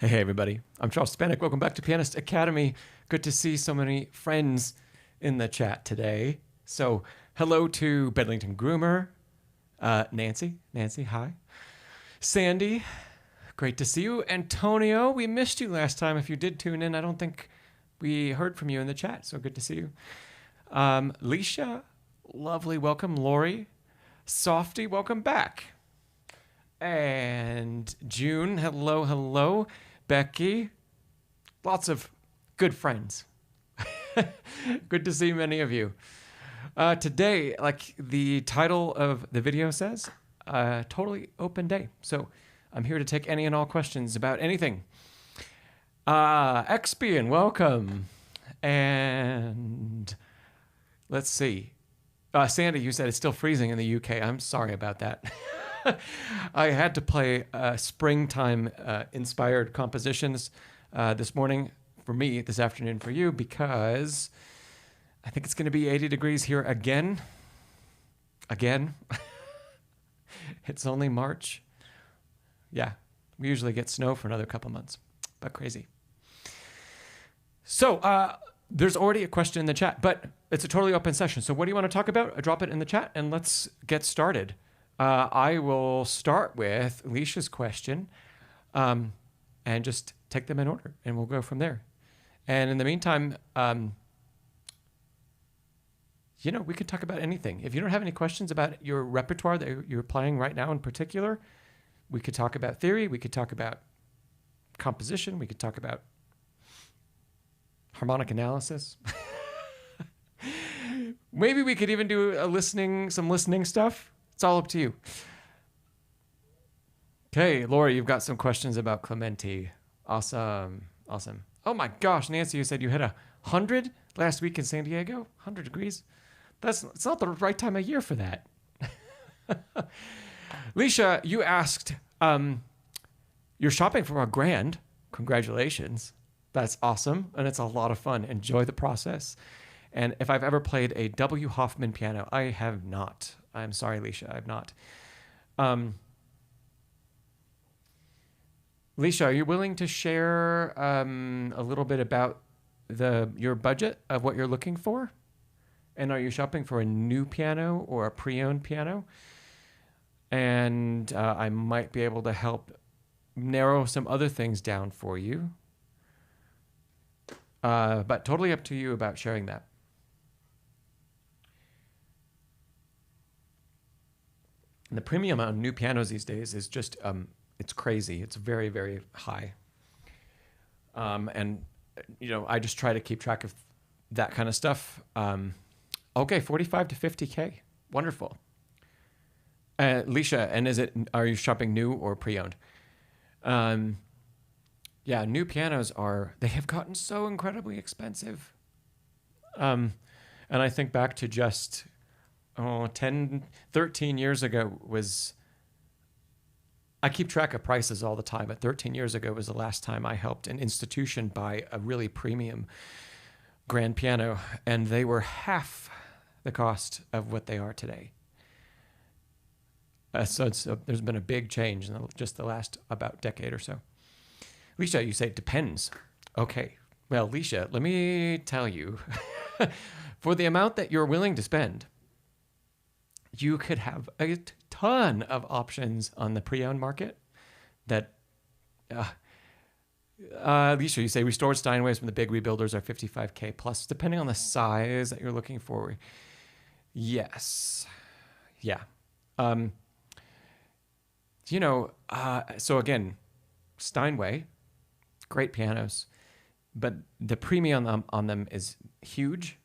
Hey, everybody. I'm Szczepanek. Welcome back to Pianist Academy. Good to see so many friends in the chat today. So, hello to Bedlington Groomer, Nancy. Nancy, hi. Sandy, great to see you. Antonio, we missed you last time. If you did tune in, I don't think we heard from you in the chat, so good to see you. Leisha, lovely welcome. Lori, Softy, welcome back. And June, hello, hello. Becky, lots of good friends. Good to see many of you. Today, like the title of the video says, totally open day. So I'm here to take any and all questions about anything. Expian, welcome. And let's see. Sandy, you said it's still freezing in the UK. I'm sorry about that. I had to play springtime inspired compositions this morning for me, this afternoon for you, because I think it's going to be 80 degrees here again. Again. It's only March. Yeah, we usually get snow for another couple months, but crazy. So there's already a question in the chat, but it's a totally open session. So what do you want to talk about? Drop it in the chat and let's get started. I will start with Alicia's question and just take them in order, and we'll go from there. And in the meantime, we could talk about anything. If you don't have any questions about your repertoire that you're playing right now in particular, we could talk about theory, we could talk about composition, we could talk about harmonic analysis. Maybe we could even do some listening stuff. It's all up to you. Okay, Laura, you've got some questions about Clementi. Awesome. Awesome. Oh my gosh, Nancy, you said you hit 100 last week in San Diego? 100 degrees? It's not the right time of year for that. Leisha, you asked, you're shopping for a grand. Congratulations. That's awesome. And it's a lot of fun. Enjoy the process. And if I've ever played a W. Hoffman piano, I have not. I'm sorry, Leisha, I have not. Leisha, are you willing to share a little bit about your budget of what you're looking for? And are you shopping for a new piano or a pre-owned piano? And I might be able to help narrow some other things down for you. But totally up to you about sharing that. And the premium on new pianos these days is just, it's crazy. It's very, very high. And I just try to keep track of that kind of stuff. Okay, 45 to 50K. Wonderful. Leisha, and are you shopping new or pre-owned? Yeah, new pianos they have gotten so incredibly expensive. And I think back to just 10, 13 years ago I keep track of prices all the time, but 13 years ago was the last time I helped an institution buy a really premium grand piano, and they were half the cost of what they are today. So there's been a big change in just the last about decade or so. Leisha, you say it depends. Okay. Well, Leisha, let me tell you, for the amount that you're willing to spend, you could have a ton of options on the pre-owned market that, Leisha, you say restored Steinways from the big rebuilders are 55K plus, depending on the size that you're looking for. Yes. Yeah. So again, Steinway, great pianos, but the premium on them is huge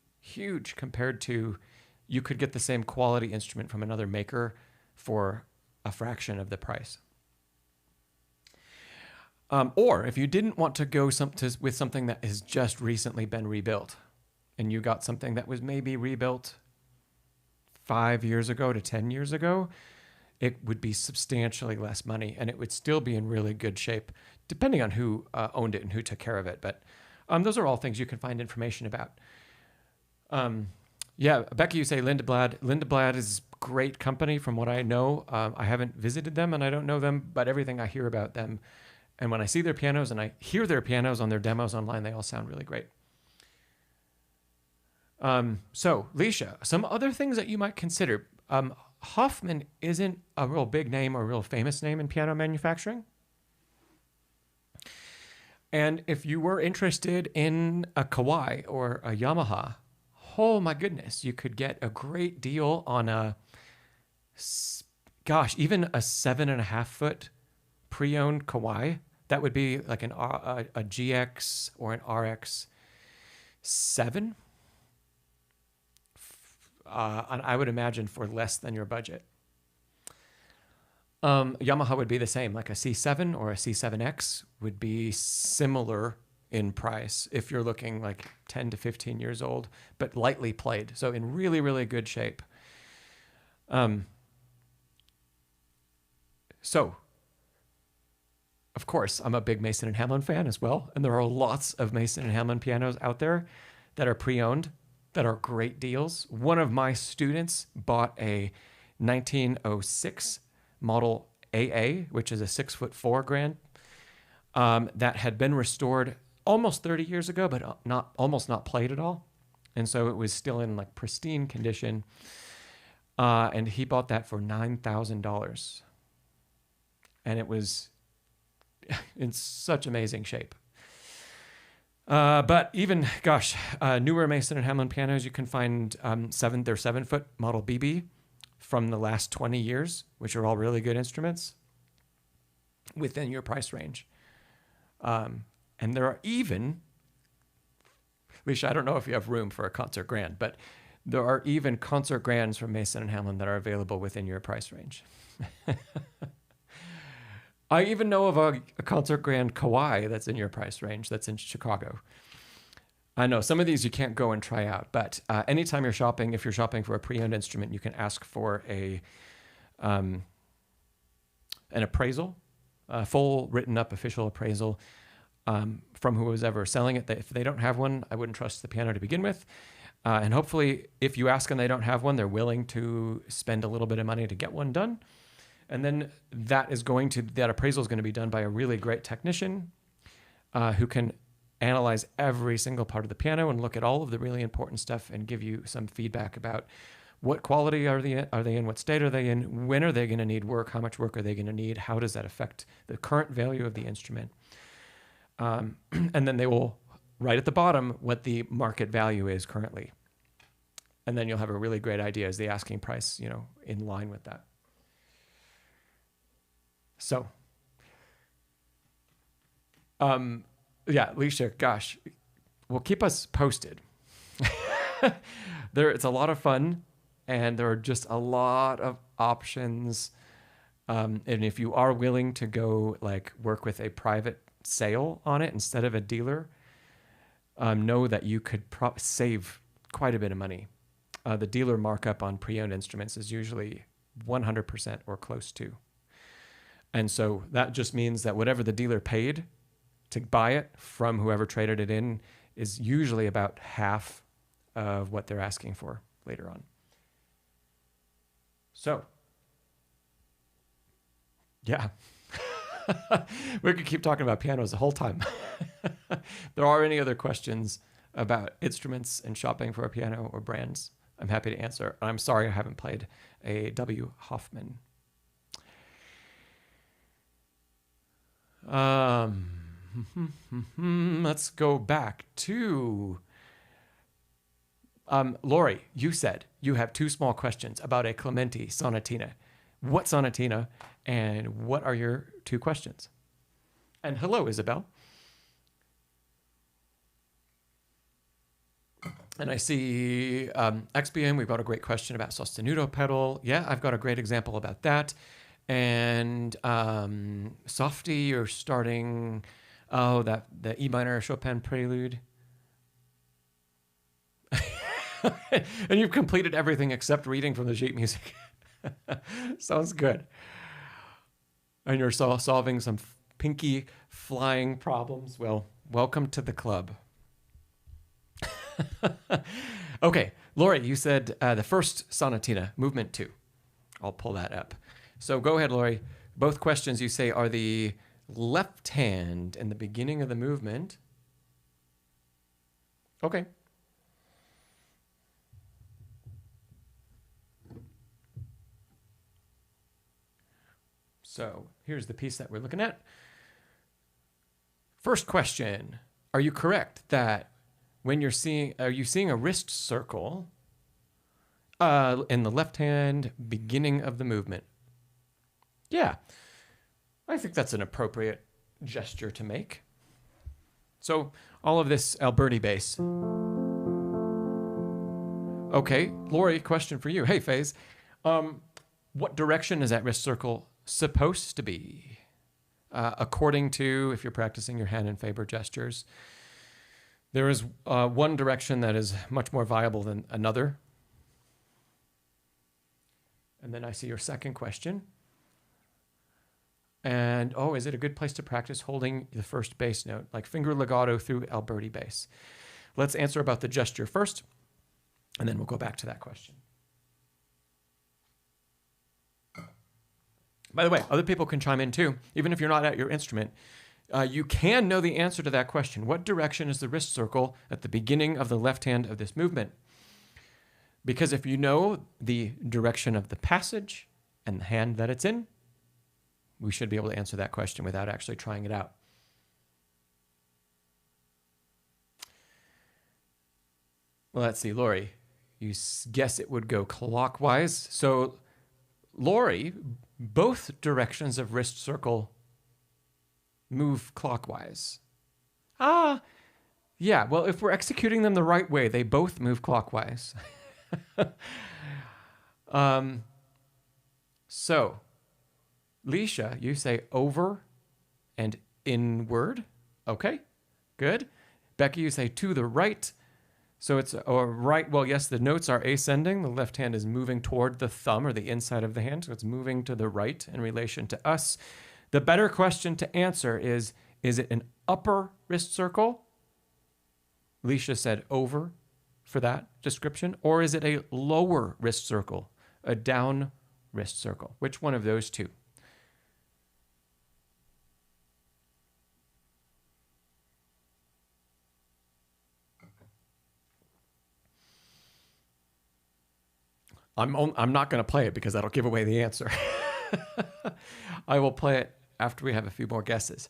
compared to, you could get the same quality instrument from another maker for a fraction of the price. Or if you didn't want to go with something that has just recently been rebuilt, and you got something that was maybe rebuilt 5 years ago to 10 years ago, it would be substantially less money, and it would still be in really good shape, depending on who owned it and who took care of it. But those are all things you can find information about. Yeah, Becky, you say Linda Blad. Linda Blad is great company from what I know. I haven't visited them and I don't know them, but everything I hear about them And when I see their pianos and I hear their pianos on their demos online, they all sound really great. So, Leisha, some other things that you might consider. Hoffman isn't a real big name or a real famous name in piano manufacturing. And if you were interested in a Kawai or a Yamaha, oh my goodness, you could get a great deal on even a 7.5 foot pre-owned Kawai. That would be like a GX or an RX 7. And I would imagine for less than your budget. Yamaha would be the same, like a C7 or a C7X would be similar in price if you're looking like 10 to 15 years old, but lightly played. So in really, really good shape. So, of course, I'm a big Mason and Hamlin fan as well. And there are lots of Mason and Hamlin pianos out there that are pre-owned, that are great deals. One of my students bought a 1906 model AA, which is a 6'4" grand, that had been restored almost 30 years ago, but almost not played at all. And so it was still in like pristine condition. And he bought that for $9,000. And it was in such amazing shape. But even, newer Mason and Hamlin pianos, you can find their 7-foot model BB from the last 20 years, which are all really good instruments within your price range. And there are even, Leisha, I don't know if you have room for a concert grand, but there are even concert grands from Mason and Hamlin that are available within your price range. I even know of a concert grand Kawai that's in your price range, that's in Chicago. I know some of these you can't go and try out, but anytime you're shopping, if you're shopping for a pre-owned instrument, you can ask for an appraisal, a full written up official appraisal from whoever's ever selling it. If they don't have one, I wouldn't trust the piano to begin with. And hopefully, if you ask and they don't have one, they're willing to spend a little bit of money to get one done. And then that appraisal is going to be done by a really great technician who can analyze every single part of the piano and look at all of the really important stuff and give you some feedback about what quality are they in, what state are they in, when are they going to need work, how much work are they going to need, how does that affect the current value of the instrument. And then they will write at the bottom what the market value is currently. And then you'll have a really great idea, is the asking price, in line with that. So, Leisha, well, keep us posted. It's a lot of fun, and there are just a lot of options. And if you are willing to go work with a private sale on it instead of a dealer, know that you could save quite a bit of money. The dealer markup on pre-owned instruments is usually 100% or close to. And so that just means that whatever the dealer paid to buy it from whoever traded it in is usually about half of what they're asking for later on. So, yeah. We could keep talking about pianos the whole time. If there are any other questions about instruments and shopping for a piano or brands, I'm happy to answer. I'm sorry I haven't played a W. Hoffman. Let's go back to Lori. You said you have 2 small questions about a Clementi sonatina. What sonatina, and what are your 2 questions? And hello, Isabel. And I see XBM, we've got a great question about sostenuto pedal. Yeah, I've got a great example about that. And Softy, you're starting, the E minor Chopin prelude. And you've completed everything except reading from the sheet music. Sounds good. And you're solving some pinky flying problems. Well, welcome to the club. Okay, Lori, you said the first sonatina, movement 2. I'll pull that up. So go ahead, Lori. Both questions you say are the left hand in the beginning of the movement. Okay. So here's the piece that we're looking at. First question, are you correct that when are you seeing a wrist circle in the left hand beginning of the movement? Yeah, I think that's an appropriate gesture to make. So all of this Alberti bass. Okay, Lori, question for you. Hey, Faze, what direction is that wrist circle supposed to be? According to, if you're practicing your hand and Faber gestures, there is one direction that is much more viable than another. And then I see your second question. And, oh, is it a good place to practice holding the first bass note, like finger legato through Alberti bass? Let's answer about the gesture first, and then we'll go back to that question. By the way, other people can chime in too, even if you're not at your instrument. You can know the answer to that question. What direction is the wrist circle at the beginning of the left hand of this movement? Because if you know the direction of the passage and the hand that it's in, we should be able to answer that question without actually trying it out. Well, let's see, Lori, you guess it would go clockwise. So, Lori, both directions of wrist circle move clockwise. Ah, yeah, well, if we're executing them the right way, they both move clockwise. So, Leisha, you say over and inward. Okay, good. Becky, you say to the right. So it's right. Well, yes, the notes are ascending. The left hand is moving toward the thumb or the inside of the hand. So it's moving to the right in relation to us. The better question to answer is it an upper wrist circle? Leisha said over for that description. Or is it a lower wrist circle, a down wrist circle? Which one of those two? I'm not going to play it because that'll give away the answer. I will play it after we have a few more guesses.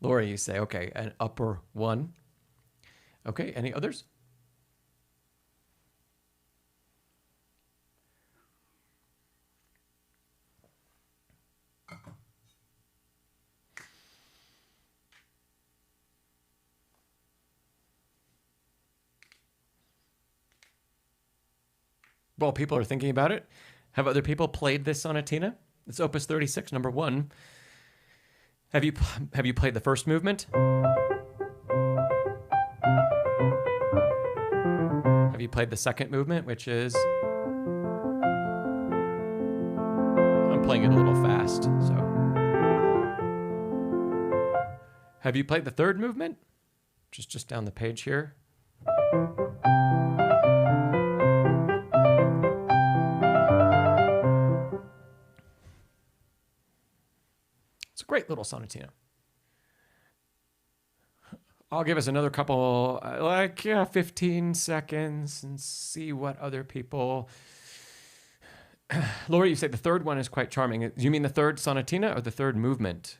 Lori, you say, okay, an upper one. Okay, any others? Well, people are thinking about it. Have other people played this sonatina? It's Opus 36, number 1. Have you played the first movement? Have you played the second movement, which is... I'm playing it a little fast, so... Have you played the third movement? Just down the page here. Great little sonatina. I'll give us another couple, 15 seconds and see what other people... Lori, you say the third one is quite charming. Do you mean the third sonatina or the third movement?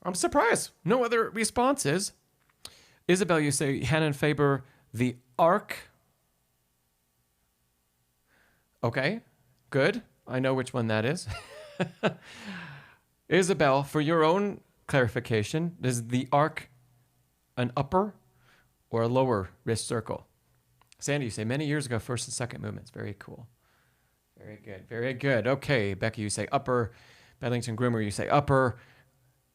I'm surprised. No other responses. Isabel, you say Hanon Faber... The arc. Okay, good. I know which one that is. Isabel, for your own clarification, is the arc an upper or a lower wrist circle? Sandy, you say many years ago, first and second movements. Very cool. Very good. Very good. Okay, Becky, you say upper. Bedlington Groomer, you say upper.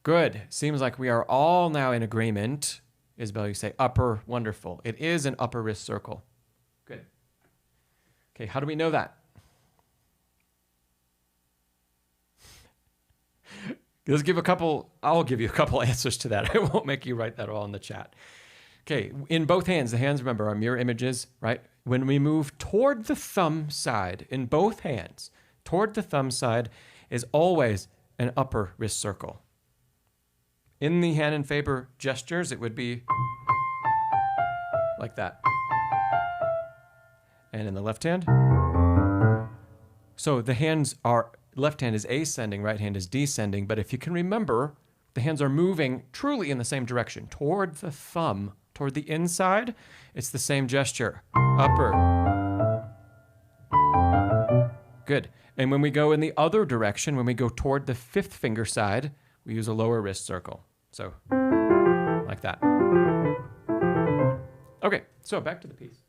Good. Seems like we are all now in agreement. Isabel, you say upper. Wonderful. It is an upper wrist circle. Good. Okay, how do we know that? I'll give you a couple answers to that. I won't make you write that all in the chat. Okay, in both hands, the hands, remember, are mirror images, right? When we move toward the thumb side, in both hands, toward the thumb side is always an upper wrist circle. In the hand and Faber gestures, it would be like that. And in the left hand, so the hands are, left hand is ascending, right hand is descending, but if you can remember, the hands are moving truly in the same direction, toward the thumb, toward the inside. It's the same gesture, upper. Good. And when we go in the other direction, when we go toward the fifth finger side, we use a lower wrist circle. So, like that. Okay, so back to the piece.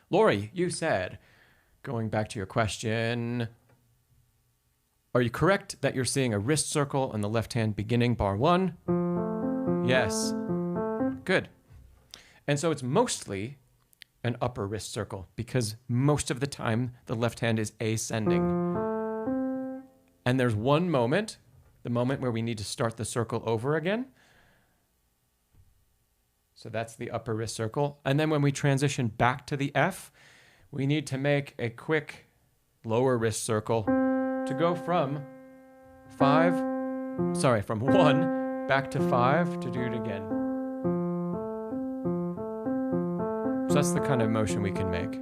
Lori, you said, going back to your question, are you correct that you're seeing a wrist circle in the left hand beginning bar 1? Yes. Good. And so it's mostly an upper wrist circle because most of the time the left hand is ascending. And there's one moment, the moment where we need to start the circle over again. So that's the upper wrist circle. And then when we transition back to the F, we need to make a quick lower wrist circle to go from 1 back to 5 to do it again. So that's the kind of motion we can make.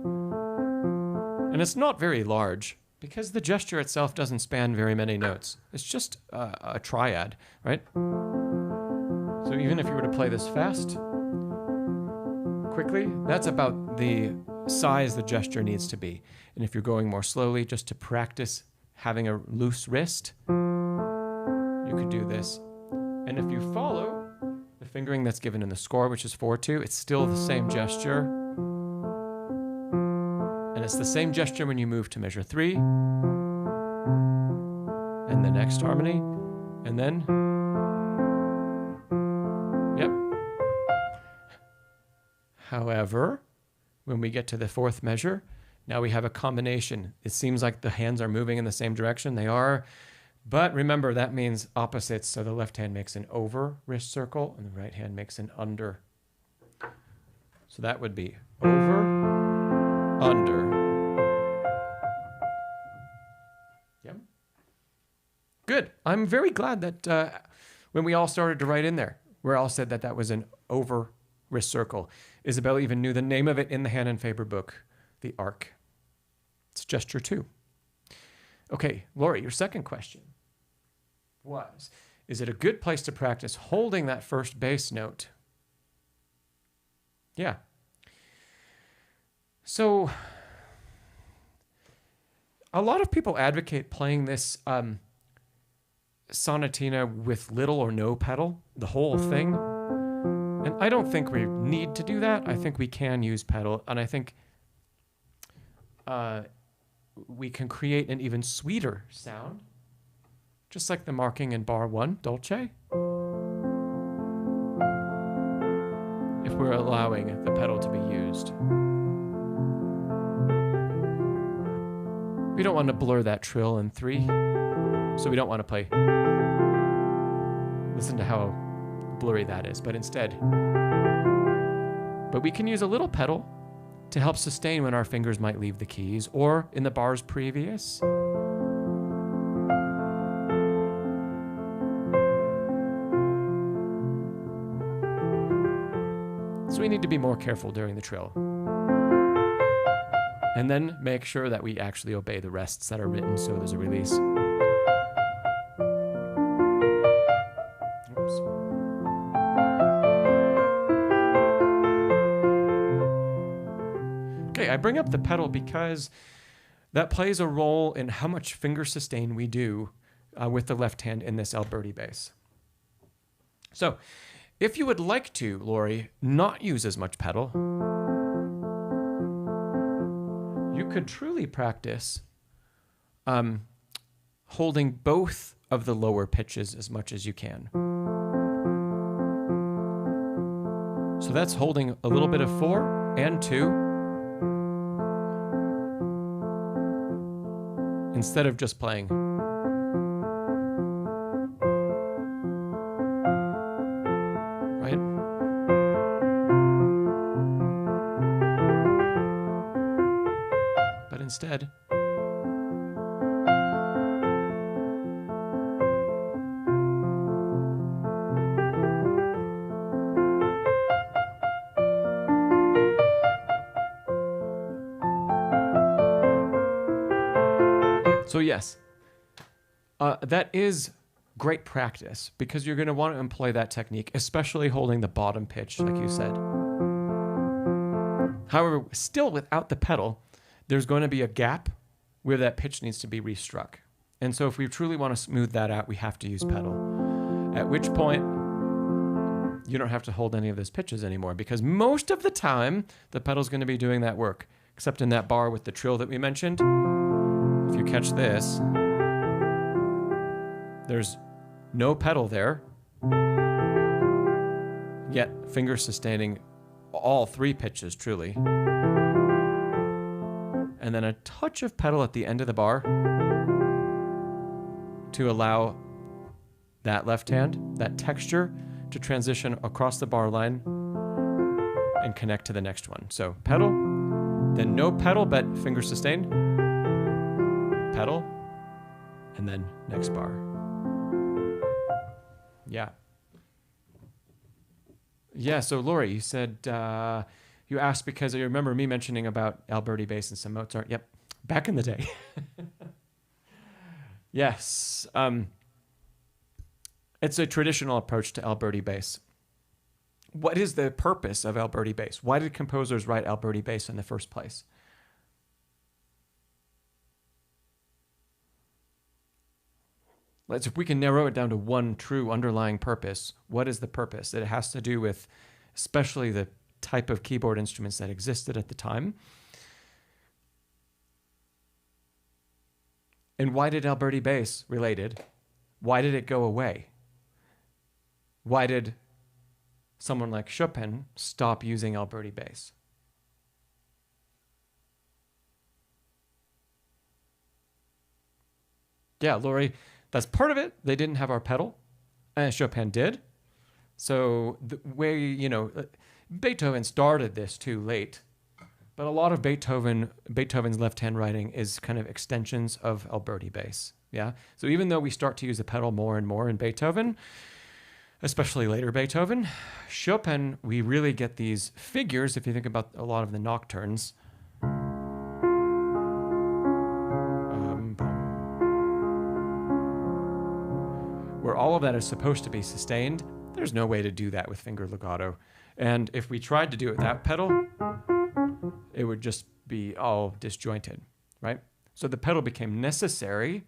And it's not very large because the gesture itself doesn't span very many notes. It's just a triad, right? So even if you were to play this fast, quickly, that's about the size the gesture needs to be. And if you're going more slowly, just to practice having a loose wrist, you could do this. And if you follow the fingering that's given in the score, which is 4-2, it's still the same gesture. And it's the same gesture when you move to measure 3. And the next harmony. And then, yep. However, when we get to the fourth measure, now we have a combination. It seems like the hands are moving in the same direction. They are. But remember, that means opposites. So the left hand makes an over wrist circle and the right hand makes an under. So that would be over, under. Yep. Good. I'm very glad that when we all started to write in there, we all said that that was an over wrist circle. Isabel even knew the name of it in the Hand and Faber book, the arc. It's gesture 2. Okay, Lori, your second question was, is it a good place to practice holding that first bass note? Yeah. So a lot of people advocate playing this sonatina with little or no pedal, the whole thing. And I don't think we need to do that. I think we can use pedal. And I think we can create an even sweeter sound, just like the marking in bar 1, dolce, if we're allowing the pedal to be used. We don't want to blur that trill in 3, so we don't want to play. Listen to how blurry that is, but instead. But we can use a little pedal to help sustain when our fingers might leave the keys, or in the bars previous. So we need to be more careful during the trill. And then make sure that we actually obey the rests that are written so there's a release. Oops. Okay, I bring up the pedal because that plays a role in how much finger sustain we do with the left hand in this Alberti bass. So, if you would like to, Lori, not use as much pedal, you could truly practice holding both of the lower pitches as much as you can. So that's holding a little bit of 4 and 2 instead of just playing. Right? instead. So yes, that is great practice because you're going to want to employ that technique, especially holding the bottom pitch, like you said. However, still without the pedal, there's going to be a gap where that pitch needs to be restruck. And so if we truly want to smooth that out, we have to use pedal. At which point, you don't have to hold any of those pitches anymore because most of the time, the pedal's going to be doing that work, except in that bar with the trill that we mentioned. If you catch this, there's no pedal there, yet finger sustaining all three pitches truly. And then a touch of pedal at the end of the bar to allow that left hand, that texture, to transition across the bar line and connect to the next one. So pedal, then no pedal, but finger sustained. Pedal, and then next bar. Yeah. Yeah, so Lori, you said, you asked because you remember me mentioning about Alberti bass and some Mozart. Yep, back in the day. Yes. It's a traditional approach to Alberti bass. What is the purpose of Alberti bass? Why did composers write Alberti bass in the first place? If we can narrow it down to one true underlying purpose, what is the purpose? It has to do with especially the type of keyboard instruments that existed at the time. And why did Alberti bass, related, why did it go away? Why did someone like Chopin stop using Alberti bass? Yeah, Lori, that's part of it. They didn't have our pedal, and Chopin did. So the way, Beethoven started this too late, but a lot of Beethoven's left-hand writing is kind of extensions of Alberti bass. Yeah. So even though we start to use the pedal more and more in Beethoven, especially later Beethoven, Chopin, we really get these figures. If you think about a lot of the nocturnes, where all of that is supposed to be sustained, there's no way to do that with finger legato. And if we tried to do it without pedal, it would just be all disjointed, right? So the pedal became necessary.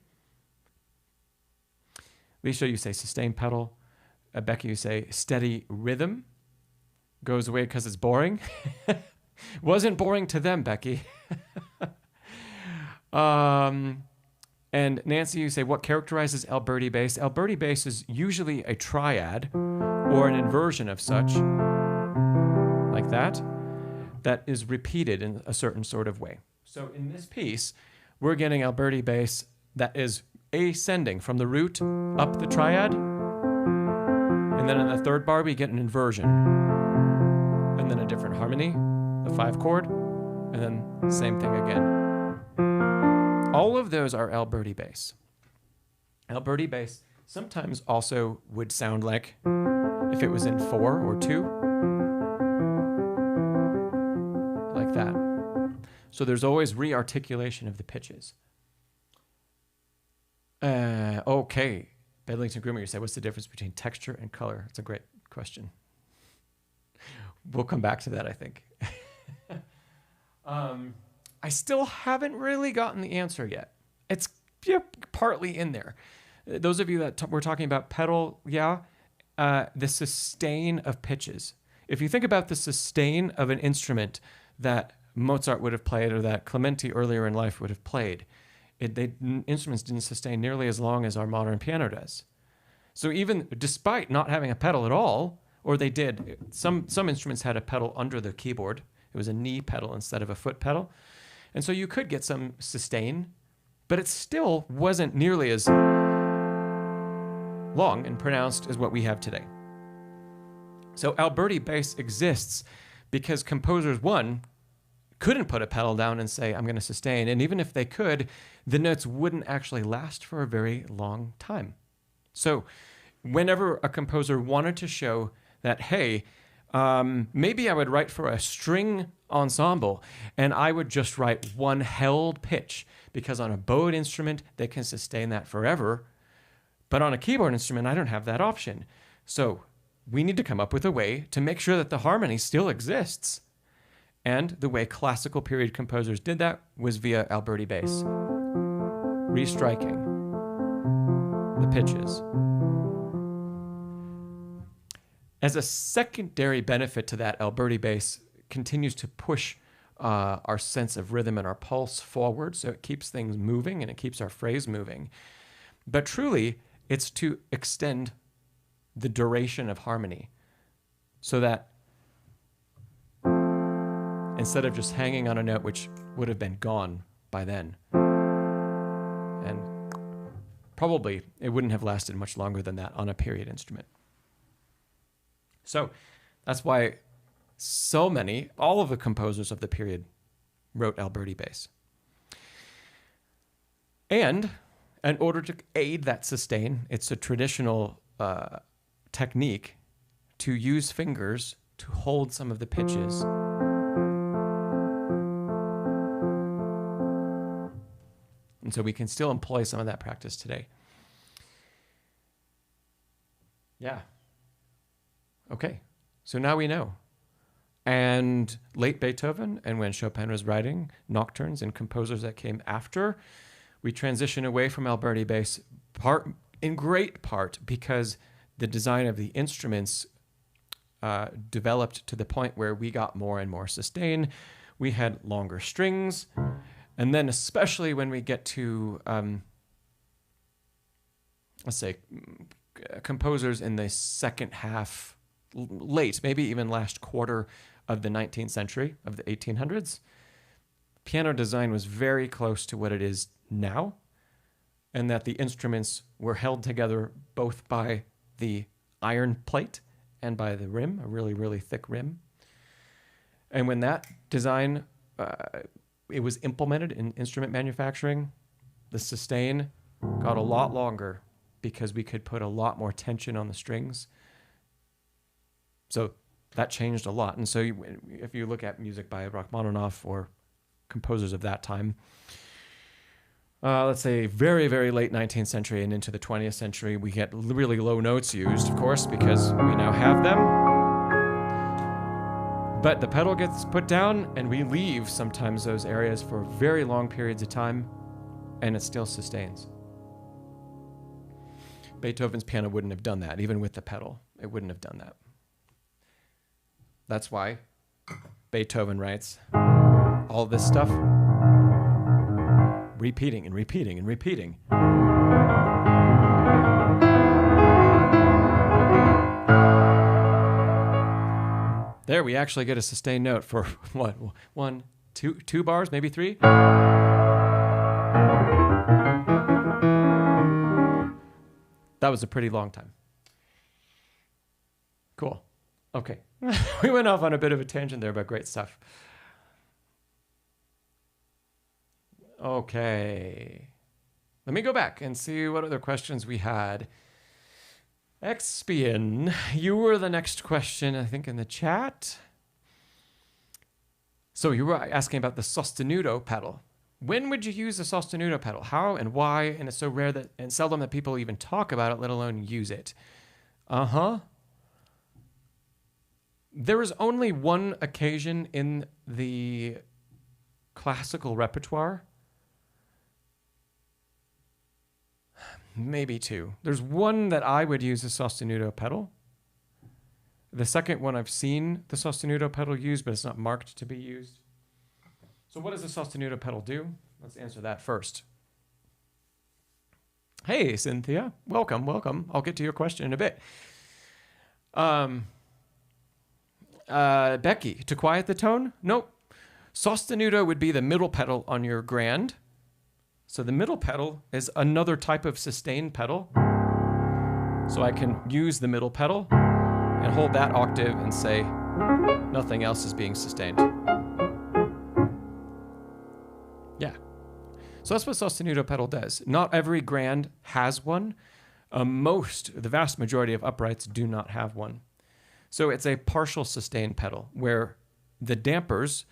Lisa, you say sustained pedal. Becky, you say steady rhythm. Goes away because it's boring. Wasn't boring to them, Becky. And Nancy, you say, what characterizes Alberti bass? Alberti bass is usually a triad or an inversion of such, like that is repeated in a certain sort of way. So in this piece, we're getting Alberti bass that is ascending from the root up the triad, and then in the third bar, we get an inversion, and then a different harmony, the 5 chord, and then same thing again. All of those are Alberti bass. Alberti bass sometimes also would sound like if it was in 4 or 2, like that. So there's always re-articulation of the pitches. Okay. Bedlington Groomer, you say, what's the difference between texture and color? That's a great question. We'll come back to that, I think. I still haven't really gotten the answer yet. It's partly in there. Those of you that we're talking about pedal, the sustain of pitches. If you think about the sustain of an instrument that Mozart would have played or that Clementi earlier in life would have played, instruments didn't sustain nearly as long as our modern piano does. So even despite not having a pedal at all, or they did, some instruments had a pedal under the keyboard. It was a knee pedal instead of a foot pedal. And so you could get some sustain, but it still wasn't nearly as long and pronounced as what we have today. So Alberti bass exists because composers, one, couldn't put a pedal down and say, I'm going to sustain. And even if they could, the notes wouldn't actually last for a very long time. So whenever a composer wanted to show that, hey, maybe I would write for a string ensemble and I would just write one held pitch, because on a bowed instrument, they can sustain that forever. But on a keyboard instrument, I don't have that option. So we need to come up with a way to make sure that the harmony still exists. And the way classical period composers did that was via Alberti bass, restriking the pitches. As a secondary benefit to that, Alberti bass continues to push our sense of rhythm and our pulse forward, so it keeps things moving and it keeps our phrase moving. But truly, it's to extend the duration of harmony, so that instead of just hanging on a note, which would have been gone by then, and probably it wouldn't have lasted much longer than that on a period instrument. So that's why all of the composers of the period wrote Alberti bass. And in order to aid that sustain, it's a traditional technique to use fingers to hold some of the pitches. And so we can still employ some of that practice today. Yeah. Okay, so now we know. And late Beethoven, and when Chopin was writing nocturnes and composers that came after, we transition away from Alberti bass in great part because the design of the instruments developed to the point where we got more and more sustain. We had longer strings. And then especially when we get to, let's say, composers in the second half, late, maybe even last quarter of the 19th century, of the 1800s, piano design was very close to what it is now, and that the instruments were held together both by the iron plate and by the rim, a really, really thick rim. And when that design, it was implemented in instrument manufacturing, the sustain got a lot longer because we could put a lot more tension on the strings. So that changed a lot. And so if you look at music by Rachmaninoff or composers of that time, let's say very, very late 19th century and into the 20th century, we get really low notes used, of course, because we now have them. But the pedal gets put down and we leave sometimes those areas for very long periods of time, and it still sustains. Beethoven's piano wouldn't have done that, even with the pedal. It wouldn't have done that. That's why Beethoven writes all this stuff, repeating and repeating and repeating. There, we actually get a sustained note for what? 1, 2 bars, maybe 3? That was a pretty long time. Cool. Okay. We went off on a bit of a tangent there, but great stuff. Okay. Let me go back and see what other questions we had. Expian, you were the next question, I think, in the chat. So you were asking about the sostenuto pedal. When would you use the sostenuto pedal? How and why? And it's so rare that and seldom that people even talk about it, let alone use it. There is only one occasion in the classical repertoire, maybe 2. There's one that I would use the sostenuto pedal. The second one I've seen the sostenuto pedal used, but it's not marked to be used. So what does the sostenuto pedal do? Let's answer that first. Hey, Cynthia. Welcome, welcome. I'll get to your question in a bit. Becky, to quiet the tone? Nope. Sostenuto would be the middle pedal on your grand. So the middle pedal is another type of sustain pedal. So I can use the middle pedal and hold that octave and say nothing else is being sustained. Yeah. So that's what sostenuto pedal does. Not every grand has one. The vast majority of uprights do not have one. So it's a partial sustain pedal where the dampers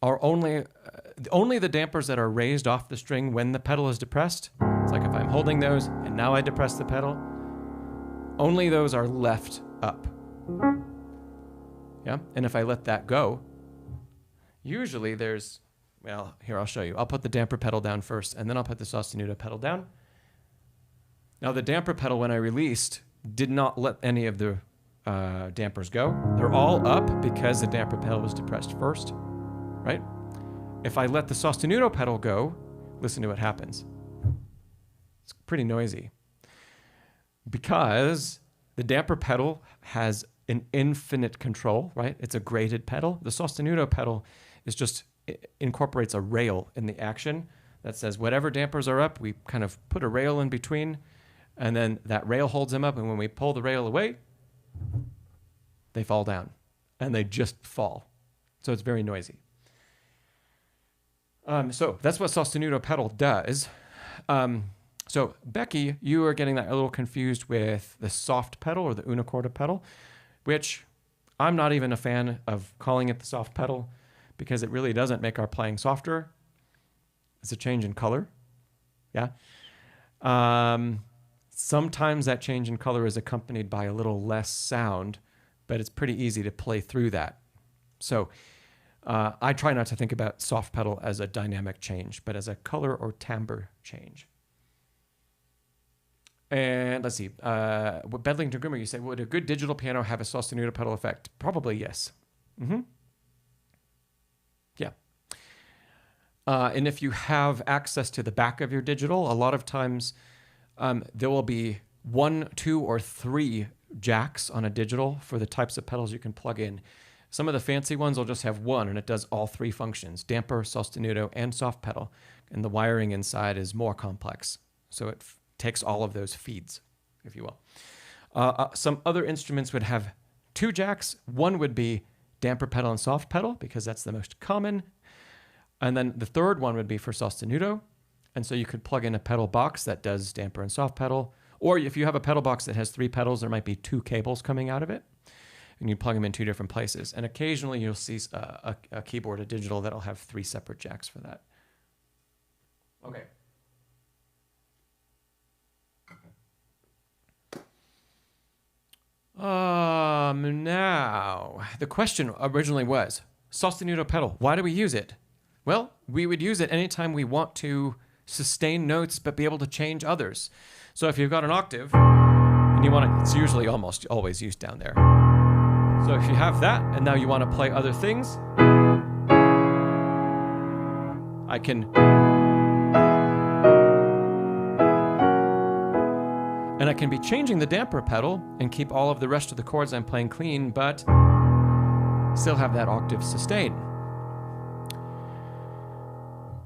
are only the dampers that are raised off the string when the pedal is depressed. It's like if I'm holding those and now I depress the pedal, only those are left up. Yeah, and if I let that go, usually there's, well, here I'll show you. I'll put the damper pedal down first, and then I'll put the sostenuto pedal down. Now the damper pedal, when I released, did not let any of the dampers go. They're all up because the damper pedal was depressed first, right? If I let the sostenuto pedal go, listen to what happens. It's pretty noisy because the damper pedal has an infinite control, right? It's a graded pedal. The sostenuto pedal is just, it incorporates a rail in the action that says whatever dampers are up, we kind of put a rail in between, and then that rail holds them up, and when we pull the rail away, they fall down, and they just fall. So it's very noisy. So that's what sostenuto pedal does. So Becky, you are getting that a little confused with the soft pedal or the una corda pedal, which I'm not even a fan of calling it the soft pedal because it really doesn't make our playing softer. It's a change in color. Yeah. Sometimes that change in color is accompanied by a little less sound, but it's pretty easy to play through that. So I try not to think about soft pedal as a dynamic change, but as a color or timbre change. And let's see, Bedlington Grimmer, you say, would a good digital piano have a sostenuto pedal effect? Probably yes. Yeah. And if you have access to the back of your digital, a lot of times there will be 1, 2, or 3 jacks on a digital for the types of pedals you can plug in. Some of the fancy ones will just have one, and it does all 3 functions, damper, sostenuto, and soft pedal. And the wiring inside is more complex. So it takes all of those feeds, if you will. Some other instruments would have 2 jacks. One would be damper pedal and soft pedal, because that's the most common. And then the third one would be for sostenuto. And so you could plug in a pedal box that does damper and soft pedal. Or if you have a pedal box that has 3 pedals, there might be 2 cables coming out of it. And you plug them in 2 different places. And occasionally you'll see a keyboard, a digital, that'll have 3 separate jacks for that. Okay. Now, the question originally was, sostenuto pedal, why do we use it? Well, we would use it anytime we want to sustain notes but be able to change others. So if you've got an octave, and you want to, it's usually almost always used down there. So if you have that, and now you want to play other things, I can... And I can be changing the damper pedal and keep all of the rest of the chords I'm playing clean, but still have that octave sustain.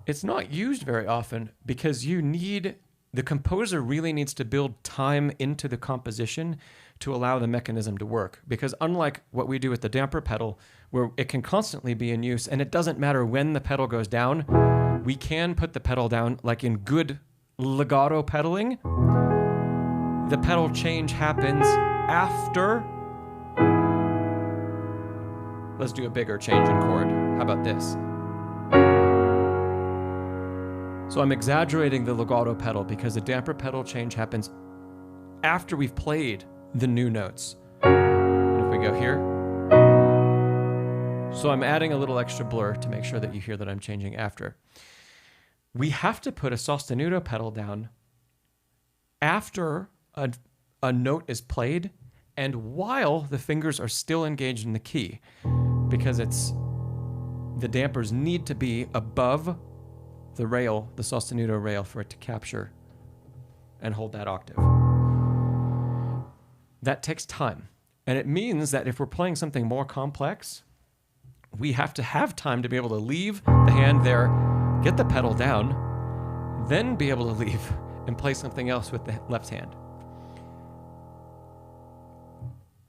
It's not used very often because the composer really needs to build time into the composition to allow the mechanism to work. Because unlike what we do with the damper pedal, where it can constantly be in use and it doesn't matter when the pedal goes down, we can put the pedal down like in good legato pedaling. The pedal change happens after. Let's do a bigger change in chord. How about this? So I'm exaggerating the legato pedal because the damper pedal change happens after we've played the new notes. And if we go here, so I'm adding a little extra blur to make sure that you hear that I'm changing after. We have to put a sostenuto pedal down after a note is played and while the fingers are still engaged in the key, because the dampers need to be above the rail, the sostenuto rail, for it to capture and hold that octave. That takes time. And it means that if we're playing something more complex, we have to have time to be able to leave the hand there, get the pedal down, then be able to leave and play something else with the left hand.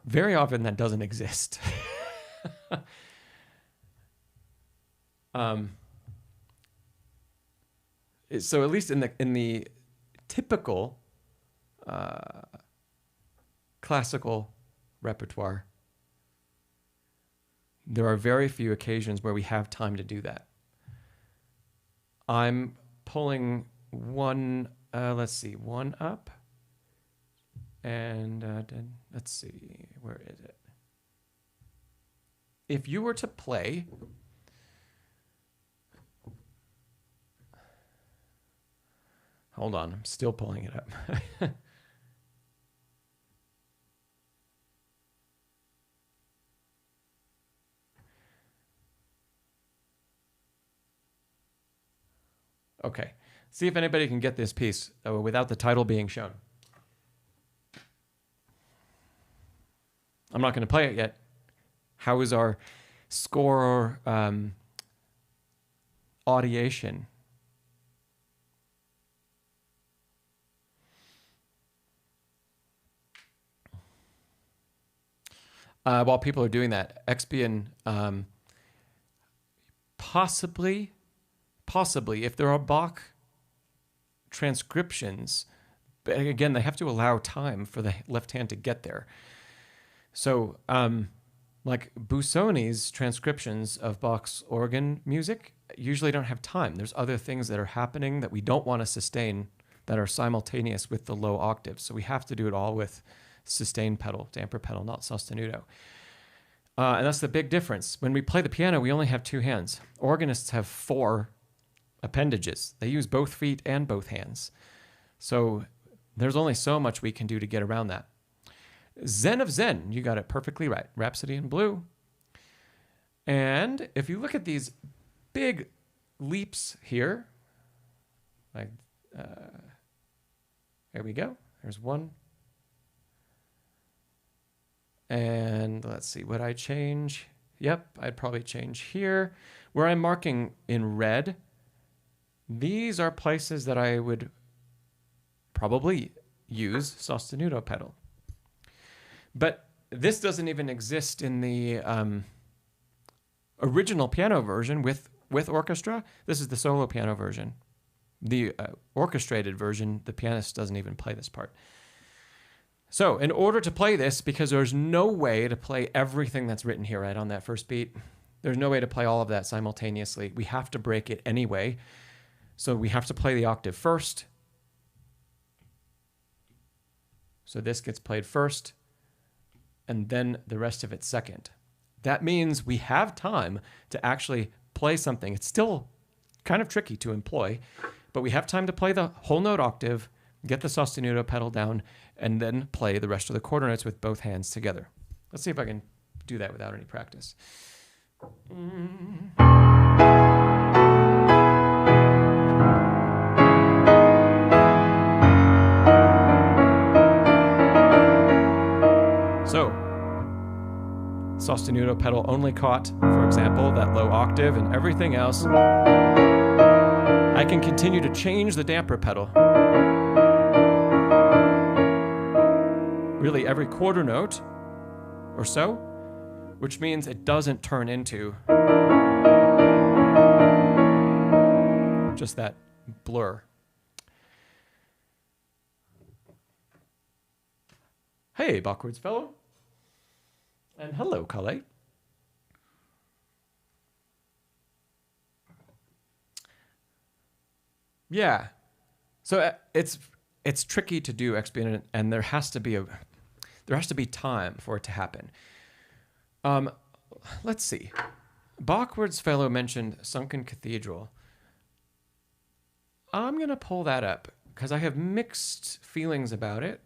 Very often that doesn't exist. So at least in the typical classical repertoire, there are very few occasions where we have time to do that. I'm pulling one, let's see, one up. And let's see, where is it? If you were to play, hold on, I'm still pulling it up. Okay, see if anybody can get this piece without the title being shown. I'm not going to play it yet. How is our score audiation? While people are doing that, Expian, possibly, if there are Bach transcriptions, but again, they have to allow time for the left hand to get there. So, like Busoni's transcriptions of Bach's organ music usually don't have time. There's other things that are happening that we don't want to sustain that are simultaneous with the low octaves. So we have to do it all with sustain pedal, damper pedal, not sostenuto. And that's the big difference. When we play the piano, we only have two hands. Organists have four appendages. They use both feet and both hands. So there's only so much we can do to get around that. Zen of Zen, you got it perfectly right. Rhapsody in Blue. And if you look at these big leaps here, like, there we go. There's one. And let's see, would I change? Yep, I'd probably change here. Where I'm marking in red, these are places that I would probably use sostenuto pedal. But this doesn't even exist in the original piano version with orchestra. This is the solo piano version. The orchestrated version, the pianist doesn't even play this part. So in order to play this, because there's no way to play everything that's written here right on that first beat, there's no way to play all of that simultaneously. We have to break it anyway. So we have to play the octave first. So this gets played first, and then the rest of it second. That means we have time to actually play something. It's still kind of tricky to employ, but we have time to play the whole note octave, get the sostenuto pedal down, and then play the rest of the quarter notes with both hands together. Let's see if I can do that without any practice. So, sostenuto pedal only caught, for example, that low octave, and everything else, I can continue to change the damper pedal. Really every quarter note or so, which means it doesn't turn into just that blur. Hey, backwards fellow. And hello, Calais. Yeah. So it's tricky to do Expian, and there has to be time for it to happen. Let's see. Bachward's fellow mentioned Sunken Cathedral. I'm going to pull that up because I have mixed feelings about it.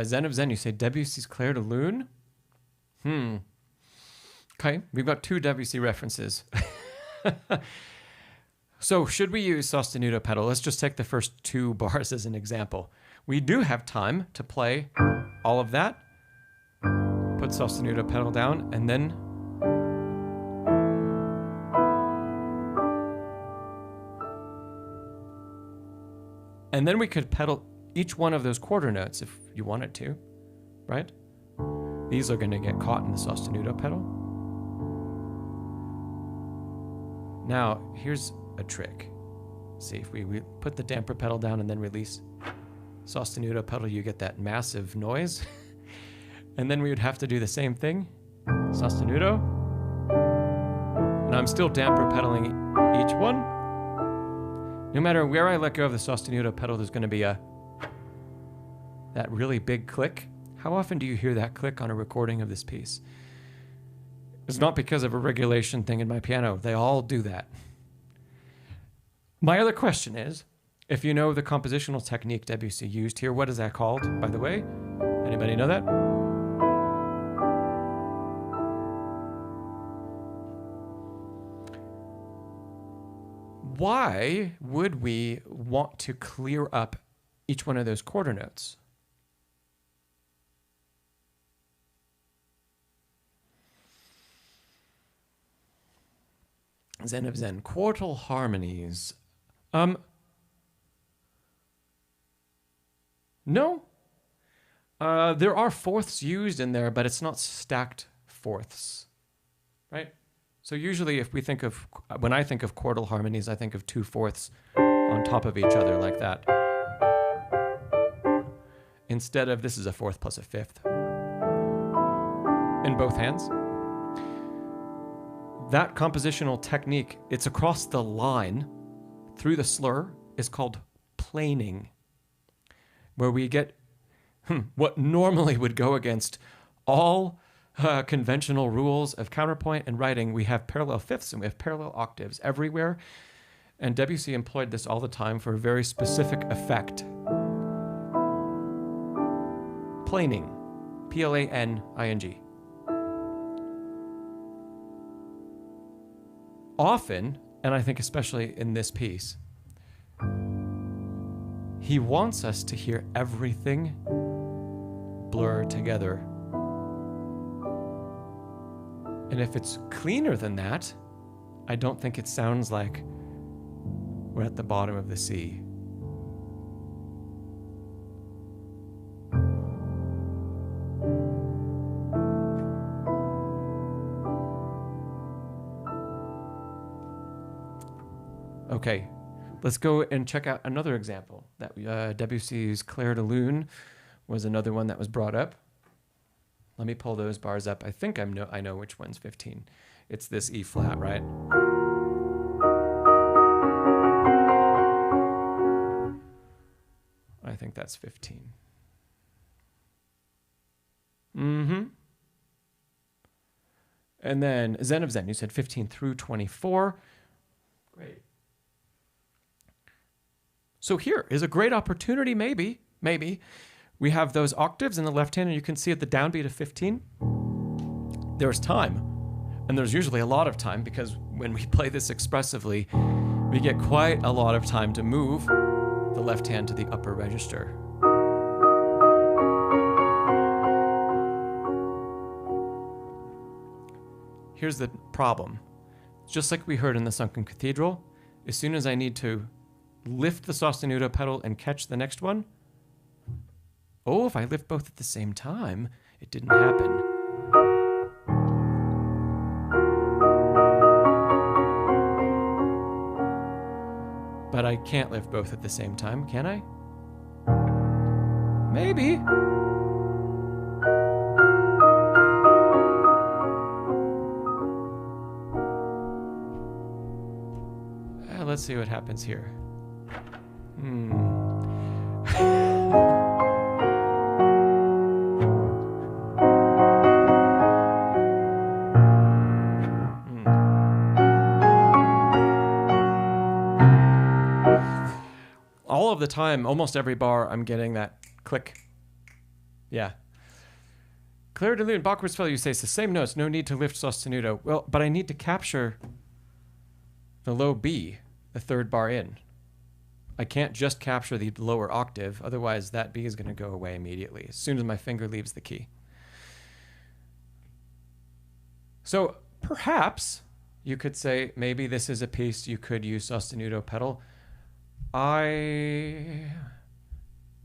Zen of Zen, you say Debussy's Clair de Lune? Okay, we've got 2 Debussy references. So should we use sostenuto pedal? Let's just take the first 2 bars as an example. We do have time to play all of that. Put sostenuto pedal down, and then we could pedal each one of those quarter notes if you wanted to, right? These are going to get caught in the sostenuto pedal. Now, here's a trick. See, if we put the damper pedal down and then release sostenuto pedal, you get that massive noise. And then we would have to do the same thing, sostenuto. And I'm still damper pedaling each one. No matter where I let go of the sostenuto pedal, there's going to be that really big click. How often do you hear that click on a recording of this piece? It's not because of a regulation thing in my piano. They all do that. My other question is, if you know the compositional technique Debussy used here, what is that called, by the way? Anybody know that? Why would we want to clear up each one of those quarter notes? Zen of Zen, quartal harmonies. No. There are fourths used in there, but it's not stacked fourths, right? So usually when I think of quartal harmonies, I think of 2 fourths on top of each other like that. Instead of this is a fourth plus a fifth. In both hands. That compositional technique, it's across the line through the slur, is called planing, where we get what normally would go against all conventional rules of counterpoint and writing. We have parallel fifths and we have parallel octaves everywhere. And Debussy employed this all the time for a very specific effect. Planing, P-L-A-N-I-N-G. Often, and I think especially in this piece, he wants us to hear everything blur together. And if it's cleaner than that, I don't think it sounds like we're at the bottom of the sea. Okay, let's go and check out another example. That Debussy's Clair de Lune was another one that was brought up. Let me pull those bars up. I think I know which one's 15. It's this E flat, right? I think that's 15. Mm-hmm. And then Zen of Zen, you said 15 through 24. Great. So here is a great opportunity, maybe. We have those octaves in the left hand, and you can see at the downbeat of 15, there's time. And there's usually a lot of time, because when we play this expressively, we get quite a lot of time to move the left hand to the upper register. Here's the problem. Just like we heard in the Sunken Cathedral, as soon as I need to lift the sostenuto pedal and catch the next one, oh, if I lift both at the same time, it didn't happen. But I can't lift both at the same time, can I? Maybe. Let's see what happens here. All of the time, almost every bar, I'm getting that click. Yeah. Claire de Lune, backwards fellow, you say it's the same notes, no need to lift sostenuto. Well, but I need to capture the low B, the third bar in. I can't just capture the lower octave, otherwise that B is going to go away immediately as soon as my finger leaves the key. So perhaps you could say maybe this is a piece you could use sostenuto pedal.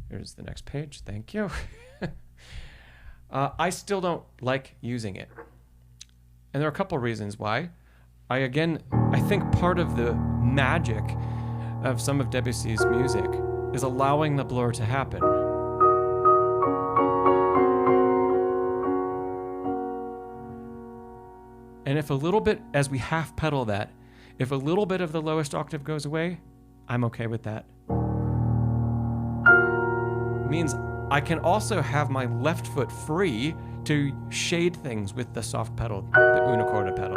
Here's the next page, thank you. I still don't like using it. And there are a couple reasons why. I think part of the magic of some of Debussy's music is allowing the blur to happen. And if a little bit, as we half pedal that, if a little bit of the lowest octave goes away, I'm okay with that. It means I can also have my left foot free to shade things with the soft pedal, the una corda pedal.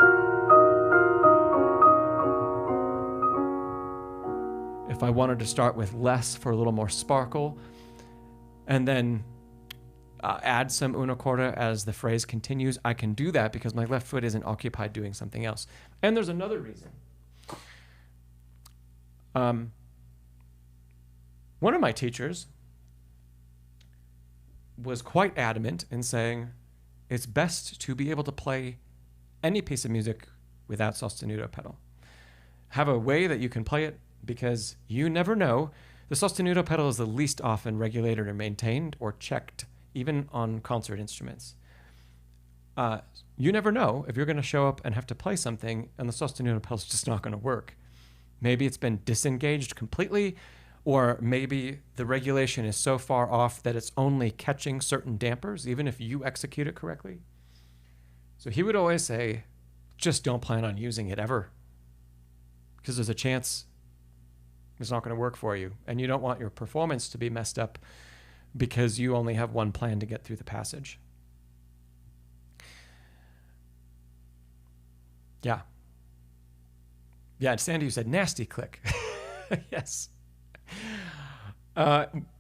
If I wanted to start with less for a little more sparkle, and then add some una corda as the phrase continues, I can do that because my left foot isn't occupied doing something else. And there's another reason. One of my teachers was quite adamant in saying it's best to be able to play any piece of music without sostenuto pedal. Have a way that you can play it, because you never know. The sostenuto pedal is the least often regulated or maintained or checked, even on concert instruments. You never know if you're going to show up and have to play something and the sostenuto pedal is just not going to work. Maybe it's been disengaged completely, or maybe the regulation is so far off that it's only catching certain dampers, even if you execute it correctly. So he would always say, just don't plan on using it ever, because there's a chance it's not going to work for you. And you don't want your performance to be messed up because you only have one plan to get through the passage. Yeah. Yeah, Sandy, you said nasty click. Yes.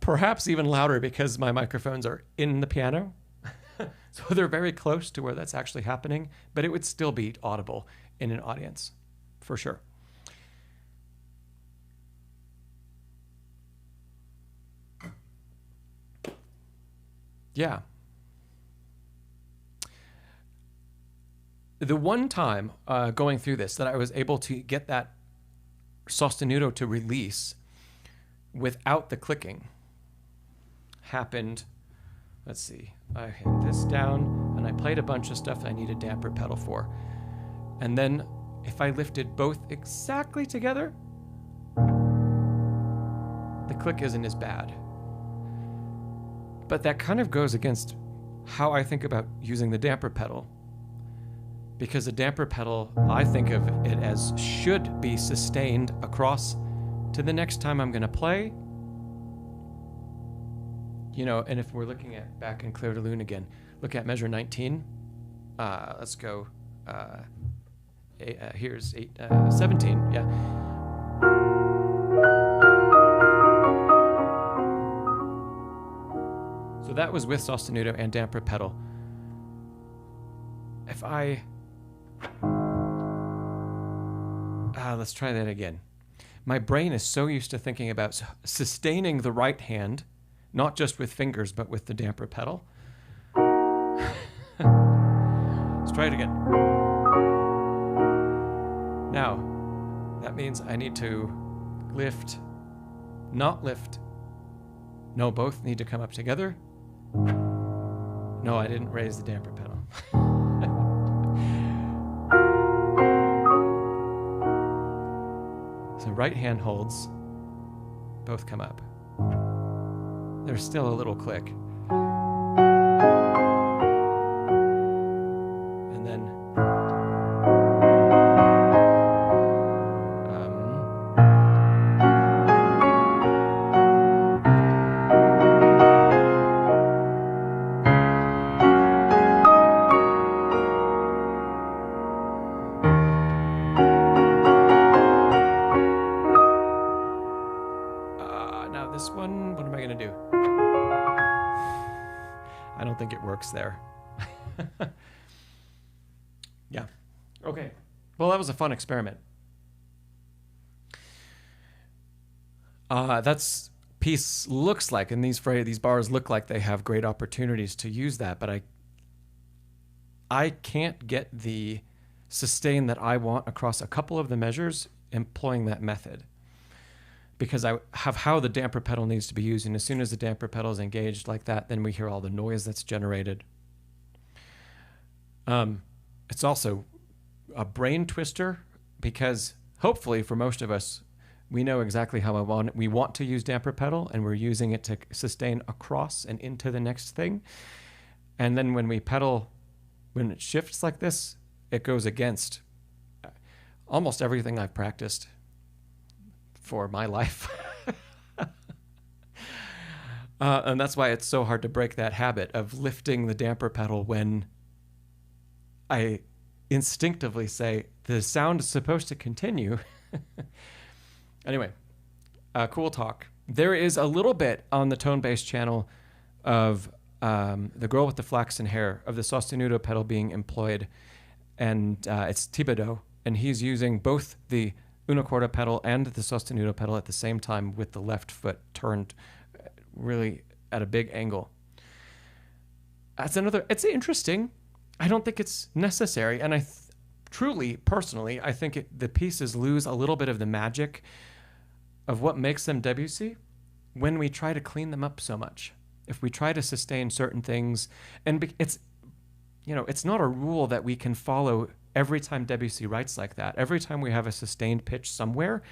Perhaps even louder because my microphones are in the piano. So they're very close to where that's actually happening, but it would still be audible in an audience, for sure. Yeah. The one time going through this that I was able to get that sostenuto to release without the clicking happened, let's see, I hit this down and I played a bunch of stuff I need a damper pedal for. And then if I lifted both exactly together, the click isn't as bad. But that kind of goes against how I think about using the damper pedal. Because the damper pedal, I think of it as should be sustained across to the next time I'm going to play. You know, and if we're looking at back in Claire de Lune again, look at measure 19. Let's go. Here's 17. Yeah. So that was with sostenuto and damper pedal. If I... let's try that again. My brain is so used to thinking about sustaining the right hand, not just with fingers, but with the damper pedal. Let's try it again. Now, that means I need to lift, not lift. No, both need to come up together. No, I didn't raise the damper pedal. So right hand holds, both come up. There's still a little click. And then this one, what am I going to do? I don't think it works there. Yeah. Okay. Well, that was a fun experiment. That's piece looks like, and these bars look like they have great opportunities to use that, but I can't get the sustain that I want across a couple of the measures employing that method, because I have how the damper pedal needs to be used, and as soon as the damper pedal is engaged like that, then we hear all the noise that's generated. It's also a brain twister, because hopefully for most of us, we know exactly how we want to use damper pedal, and we're using it to sustain across and into the next thing. And then when we pedal, when it shifts like this, it goes against almost everything I've practiced for my life. And that's why it's so hard to break that habit of lifting the damper pedal when I instinctively say the sound is supposed to continue. Anyway, cool talk. There is a little bit on the tone-based channel of the girl with the flaxen hair, of the sostenuto pedal being employed, and it's Thibodeau, and he's using both the una corda pedal and the sostenuto pedal at the same time with the left foot turned really at a big angle. It's interesting. I don't think it's necessary, and truly, personally, I think the pieces lose a little bit of the magic of what makes them Debussy when we try to clean them up so much. If we try to sustain certain things, and it's not a rule that we can follow every time Debussy writes like that. Every time we have a sustained pitch somewhere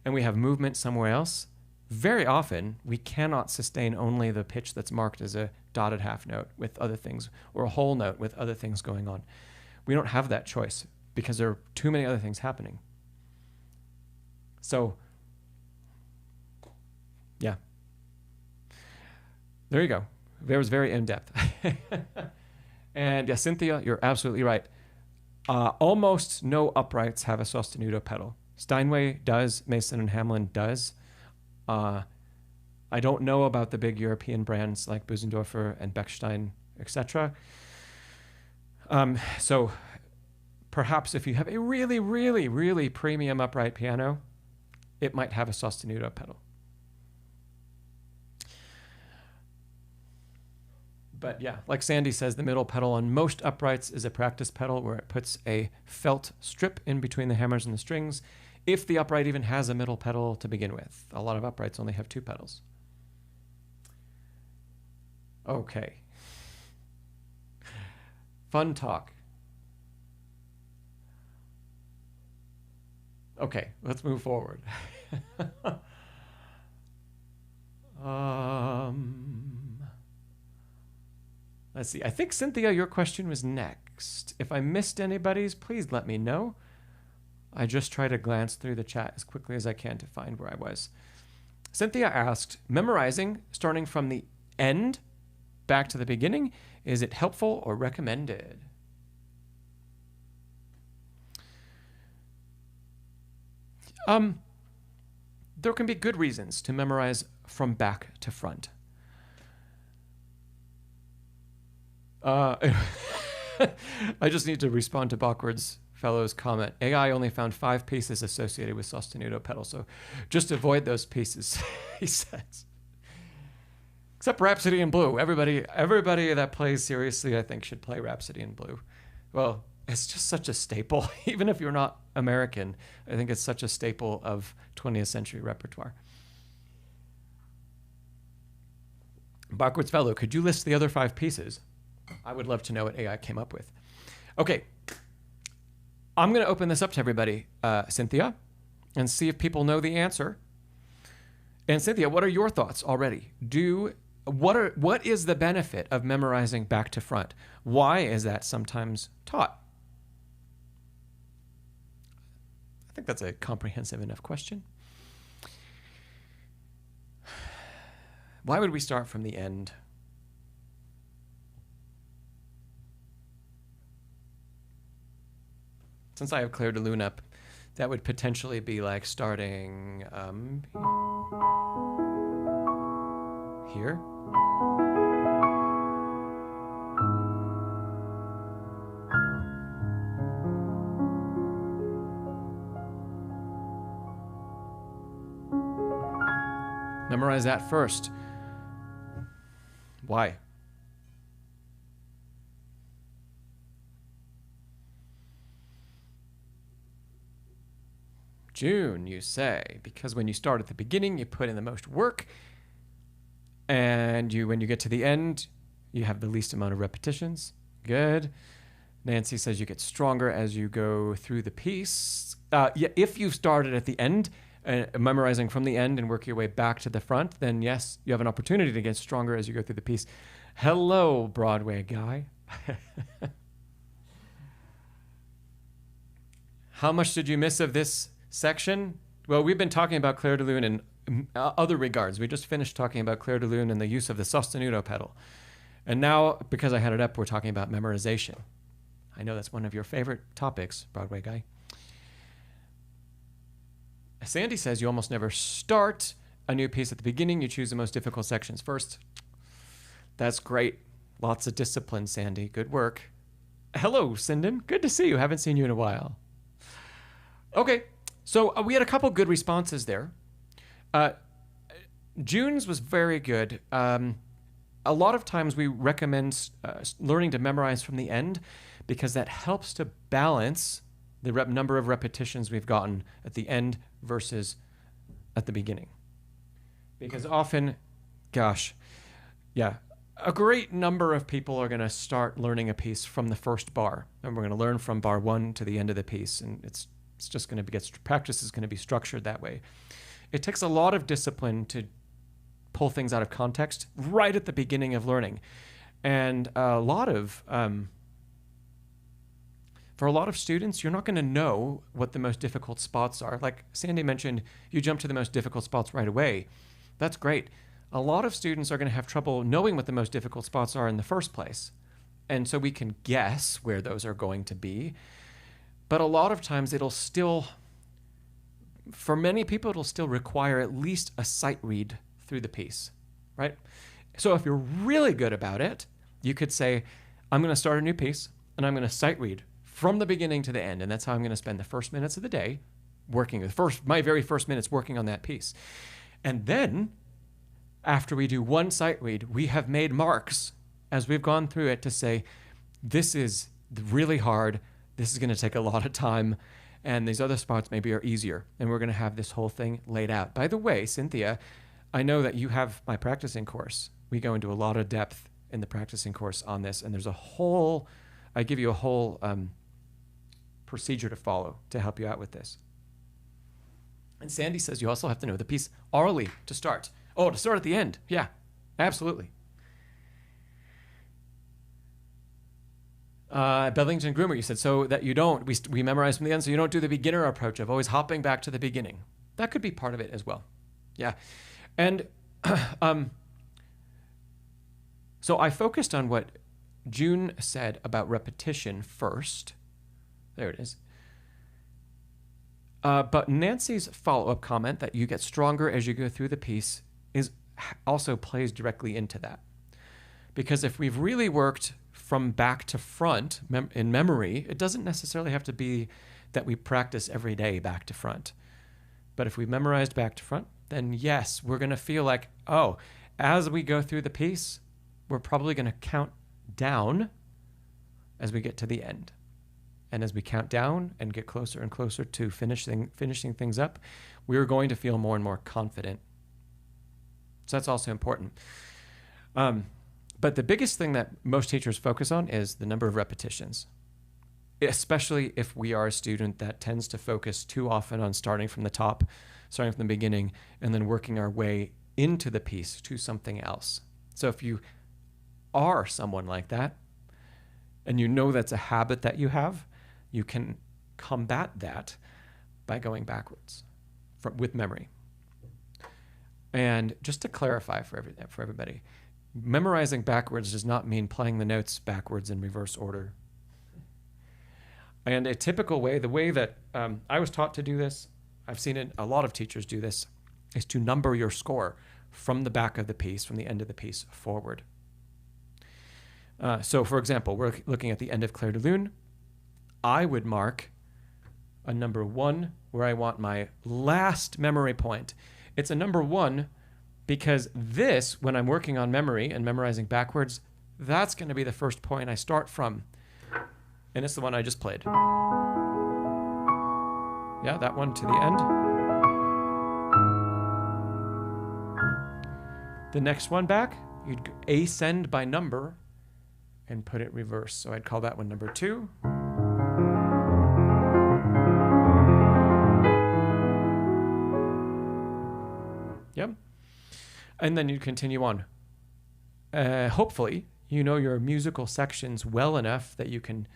and we have movement somewhere else, very often we cannot sustain only the pitch that's marked as a dotted half note with other things, or a whole note with other things going on. We don't have that choice because there are too many other things happening. So, yeah. There you go. That was very in-depth. And yeah, Cynthia, you're absolutely right. Almost no uprights have a sostenuto pedal. Steinway does, Mason and Hamlin does. I don't know about the big European brands like Busendorfer and Bechstein, etc. So perhaps if you have a really, really, really premium upright piano, it might have a sostenuto pedal. But yeah, like Sandy says, the middle pedal on most uprights is a practice pedal where it puts a felt strip in between the hammers and the strings, if the upright even has a middle pedal to begin with. A lot of uprights only have 2 pedals. Okay. Fun talk. Okay, let's move forward. Let's see. I think, Cynthia, your question was next. If I missed anybody's, please let me know. I just try to glance through the chat as quickly as I can to find where I was. Cynthia asked, memorizing starting from the end back to the beginning, is it helpful or recommended? There can be good reasons to memorize from back to front. I just need to respond to Bachward's fellow's comment. AI only found 5 pieces associated with sostenuto pedal, so just avoid those pieces, he says. Except Rhapsody in Blue. Everybody that plays seriously, I think, should play Rhapsody in Blue. Well, it's just such a staple. Even if you're not American, I think it's such a staple of 20th century repertoire. Bachward's fellow, could you list the other 5 pieces? I would love to know what AI came up with. Okay. I'm going to open this up to everybody, Cynthia, and see if people know the answer. And Cynthia, what are your thoughts already? What is the benefit of memorizing back to front? Why is that sometimes taught? I think that's a comprehensive enough question. Why would we start from the end? Since I have Claire de Lune up, that would potentially be like starting here. Memorize that first. Why? June, you say, because when you start at the beginning, you put in the most work, and when you get to the end, you have the least amount of repetitions. Good. Nancy says you get stronger as you go through the piece. Yeah, if you started at the end, memorizing from the end and work your way back to the front, then yes, you have an opportunity to get stronger as you go through the piece. Hello, Broadway guy. How much did you miss of this section? Well, we've been talking about Clair de Lune in other regards. We just finished talking about Clair de Lune and the use of the sostenuto pedal. And now, because I had it up, we're talking about memorization. I know that's one of your favorite topics, Broadway guy. Sandy says you almost never start a new piece at the beginning. You choose the most difficult sections first. That's great. Lots of discipline, Sandy. Good work. Hello, Sinden. Good to see you. Haven't seen you in a while. Okay, so we had a couple good responses there. June's was very good. A lot of times we recommend learning to memorize from the end because that helps to balance the number of repetitions we've gotten at the end versus at the beginning. Because often, gosh, yeah, a great number of people are going to start learning a piece from the first bar. And we're going to learn from bar 1 to the end of the piece. And it's just going to practice is going to be structured that way. It takes a lot of discipline to pull things out of context right at the beginning of learning. And for a lot of students, you're not going to know what the most difficult spots are. Like Sandy mentioned, you jump to the most difficult spots right away. That's great. A lot of students are going to have trouble knowing what the most difficult spots are in the first place. And so we can guess where those are going to be. But a lot of times for many people, it'll still require at least a sight read through the piece, right? So if you're really good about it, you could say, I'm going to start a new piece and I'm going to sight read from the beginning to the end. And that's how I'm going to spend the first minutes of the day working, my very first minutes working on that piece. And then after we do one sight read, we have made marks as we've gone through it to say, this is really hard. This is going to take a lot of time. And these other spots maybe are easier. And we're going to have this whole thing laid out. By the way, Cynthia, I know that you have my practicing course. We go into a lot of depth in the practicing course on this. And I give you a whole procedure to follow to help you out with this. And Sandy says you also have to know the piece orally to start. Oh, to start at the end. Yeah, absolutely. Bellington Groomer, you said, so that you don't, we memorize from the end, so you don't do the beginner approach of always hopping back to the beginning. That could be part of it as well. Yeah. And so I focused on what June said about repetition first. There it is. But Nancy's follow-up comment that you get stronger as you go through the piece also plays directly into that. Because if we've really worked from back to front in memory, it doesn't necessarily have to be that we practice every day back to front. But if we memorized back to front, then yes, we're going to feel like, oh, as we go through the piece, we're probably going to count down as we get to the end. And as we count down and get closer and closer to finishing things up, we're going to feel more and more confident. So that's also important. But the biggest thing that most teachers focus on is the number of repetitions, especially if we are a student that tends to focus too often on starting from the top, starting from the beginning, and then working our way into the piece to something else. So if you are someone like that, and you know that's a habit that you have, you can combat that by going backwards with memory. And just to clarify for everybody, memorizing backwards does not mean playing the notes backwards in reverse order. And a typical way, the way that I was taught to do this, I've seen it, a lot of teachers do this, is to number your score from the back of the piece, from the end of the piece forward. So for example, we're looking at the end of Clair de Lune. I would mark a number 1 where I want my last memory point. It's a number 1 because this, when I'm working on memory and memorizing backwards, that's going to be the first point I start from. And it's the one I just played. Yeah, that one to the end. The next one back, you'd ascend by number and put it reverse. So I'd call that one number 2. Yep. And then you'd continue on. Hopefully, you know your musical sections well enough that you can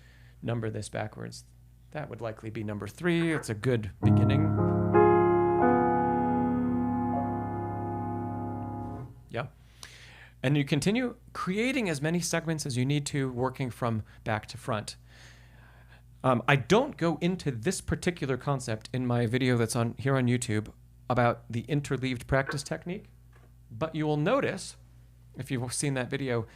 number this backwards. That would likely be number 3. It's a good beginning. Yeah. And you continue creating as many segments as you need to, working from back to front. I don't go into this particular concept in my video that's on here on YouTube about the interleaved practice technique, but you will notice, if you've seen that video,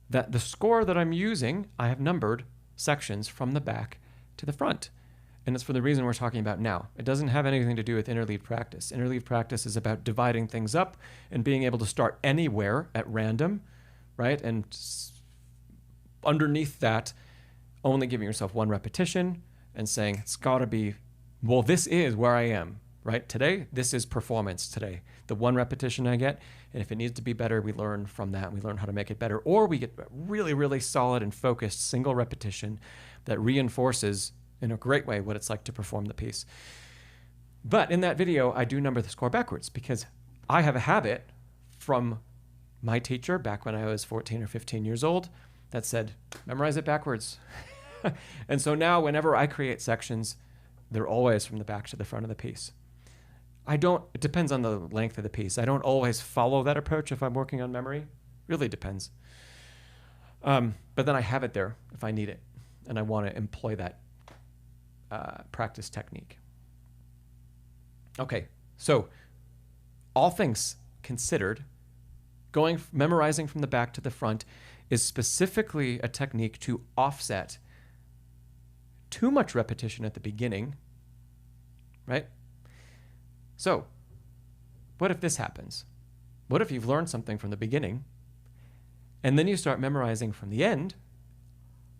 that the score that I'm using, I have numbered sections from the back to the front. And it's for the reason we're talking about now. It doesn't have anything to do with interleaved practice. Interleaved practice is about dividing things up and being able to start anywhere at random, right? And underneath that, only giving yourself one repetition and saying, it's got to be, well, this is where I am, right? Today, this is performance today. The one repetition I get, and if it needs to be better, we learn from that. We learn how to make it better. Or we get really, really solid and focused single repetition that reinforces in a great way what it's like to perform the piece. But in that video, I do number the score backwards because I have a habit from my teacher back when I was 14 or 15 years old that said, memorize it backwards. And so now whenever I create sections, they're always from the back to the front of the piece. It depends on the length of the piece. I don't always follow that approach if I'm working on memory. Really depends. But then I have it there if I need it and I want to employ that practice technique. Okay, so all things considered, memorizing from the back to the front is specifically a technique to offset too much repetition at the beginning, right? So, what if this happens? What if you've learned something from the beginning, and then you start memorizing from the end?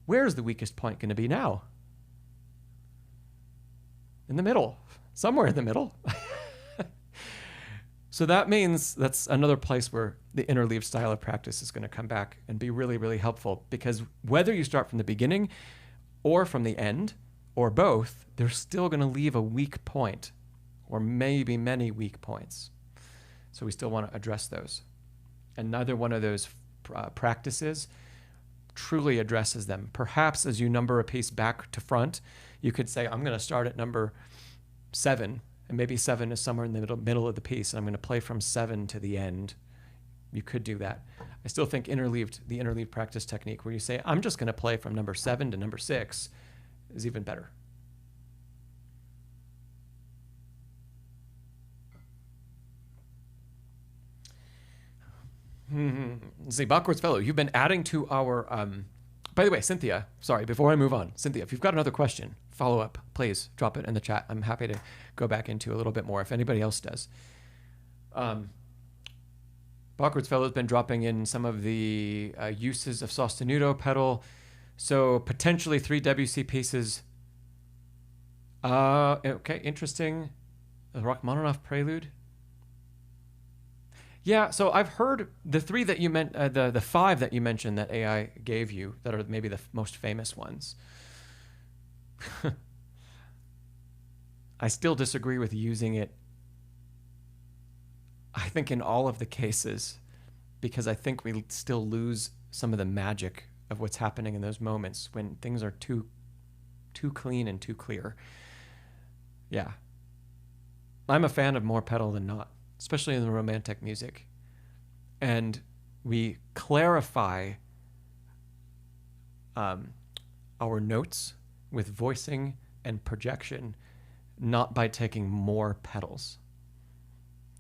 Where's the weakest point going to be now? In the middle, somewhere in the middle. So that means that's another place where the interleaved style of practice is going to come back and be really, really helpful, because whether you start from the beginning or from the end or both, they're still going to leave a weak point or maybe many weak points. So we still want to address those. And neither one of those practices truly addresses them. Perhaps as you number a piece back to front, you could say, I'm going to start at number 7, and maybe 7 is somewhere in the middle of the piece, and I'm going to play from 7 to the end. You could do that. I still think the interleaved practice technique where you say, I'm just going to play from number 7 to number 6 is even better. Let's see, Backwards Fellow, you've been adding to our, by the way, Cynthia, sorry, before I move on, Cynthia, if you've got another question, follow up, please drop it in the chat. I'm happy to go back into a little bit more if anybody else does. Backwards Fellow has been dropping in some of the uses of sostenuto pedal. So potentially 3 WC pieces. Okay, interesting. The Rachmaninoff Prelude. Yeah, so I've heard the 3 that you meant, the 5 that you mentioned that AI gave you that are maybe the most famous ones. I still disagree with using it, I think, in all of the cases, because I think we still lose some of the magic of what's happening in those moments when things are too clean and too clear. Yeah. I'm a fan of more pedal than not, especially in the romantic music. And we clarify our notes with voicing and projection, not by taking more pedals.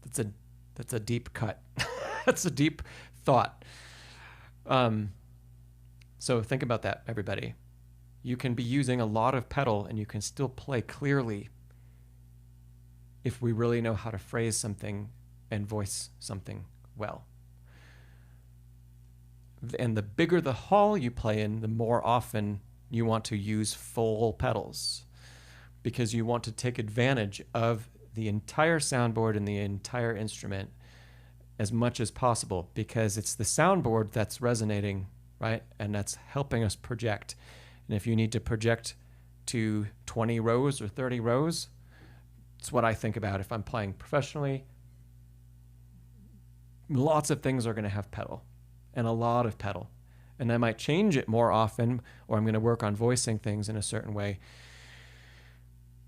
That's a deep cut. That's a deep thought. So think about that, everybody. You can be using a lot of pedal and you can still play clearly if we really know how to phrase something and voice something well. And the bigger the hall you play in, the more often you want to use full pedals, because you want to take advantage of the entire soundboard and the entire instrument as much as possible, because it's the soundboard that's resonating, right? And that's helping us project. And if you need to project to 20 rows or 30 rows, it's what I think about if I'm playing professionally. Lots of things are going to have pedal, and a lot of pedal. And I might change it more often, or I'm going to work on voicing things in a certain way.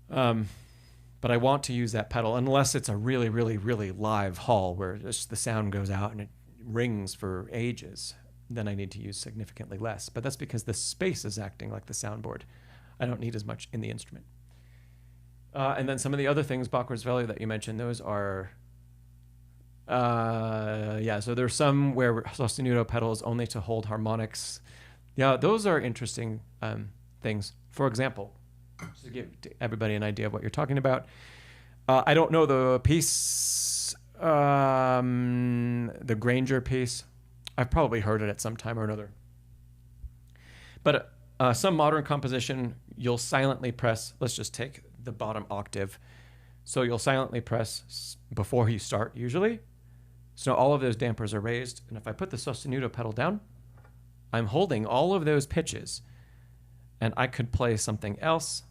But I want to use that pedal, unless it's a really, really, really live hall where just the sound goes out and it rings for ages. Then I need to use significantly less. But that's because the space is acting like the soundboard. I don't need as much in the instrument. And then some of the other things, backwards value that you mentioned, those are, so there's some where sostenuto pedal is only to hold harmonics. Yeah, those are interesting things. For example, just to give everybody an idea of what you're talking about, I don't know the piece, the Granger piece. I've probably heard it at some time or another. But some modern composition, you'll silently press, let's just take the bottom octave. So you'll silently press before you start usually. So all of those dampers are raised. And if I put the sostenuto pedal down, I'm holding all of those pitches. And I could play something else.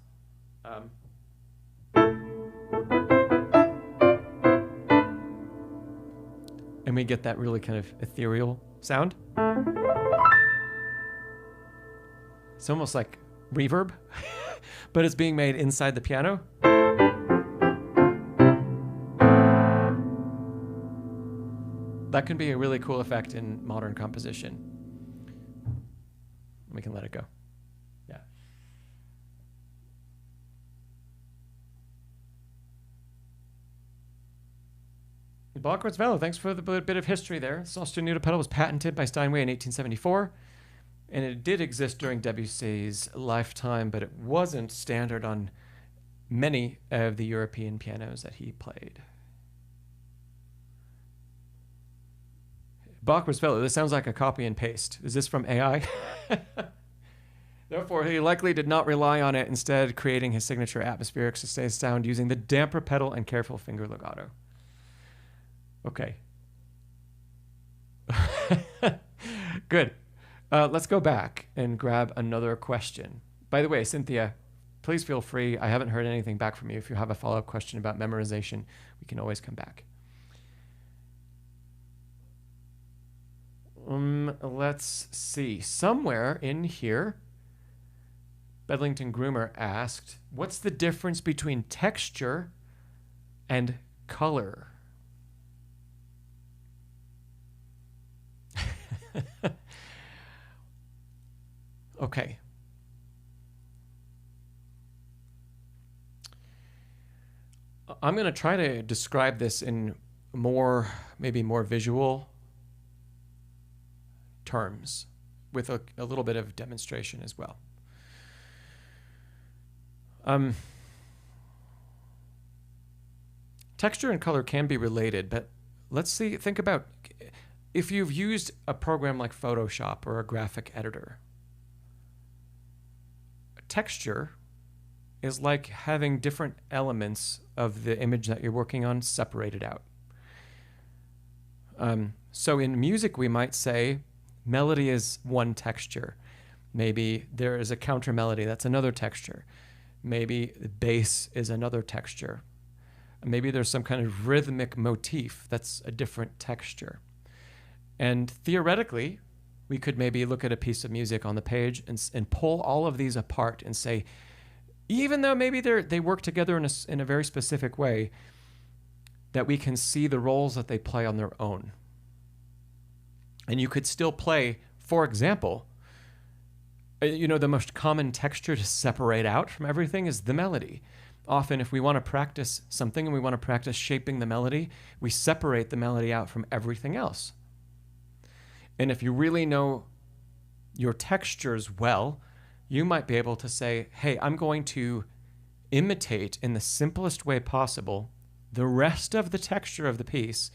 And we get that really kind of ethereal sound. It's almost like reverb, but it's being made inside the piano. That can be a really cool effect in modern composition. We can let it go. Yeah. Backwards value, thanks for the bit of history there. Sostenuto pedal was patented by Steinway in 1874, and it did exist during Debussy's lifetime, but it wasn't standard on many of the European pianos that he played. Backwards value, this sounds like a copy and paste. Is this from AI? Therefore, he likely did not rely on it, instead creating his signature atmospheric sustained sound using the damper pedal and careful finger legato. Okay. Good. Let's go back and grab another question. By the way, Cynthia, please feel free. I haven't heard anything back from you. If you have a follow-up question about memorization, we can always come back. Let's see. Somewhere in here, Bedlington Groomer asked, what's the difference between texture and color? Okay. I'm going to try to describe this in maybe more visual terms with a little bit of demonstration as well. Texture and color can be related, but think about if you've used a program like Photoshop or a graphic editor. Texture is like having different elements of the image that you're working on separated out. So in music, we might say melody is one texture. Maybe there is a counter melody, that's another texture. Maybe the bass is another texture. Maybe there's some kind of rhythmic motif that's a different texture. And theoretically, we could maybe look at a piece of music on the page and pull all of these apart and say, even though maybe they work together in a very specific way, that we can see the roles that they play on their own. And you could still play, for example, the most common texture to separate out from everything is the melody. Often, if we want to practice something and we want to practice shaping the melody, we separate the melody out from everything else. And if you really know your textures well, you might be able to say, hey, I'm going to imitate in the simplest way possible the rest of the texture of the piece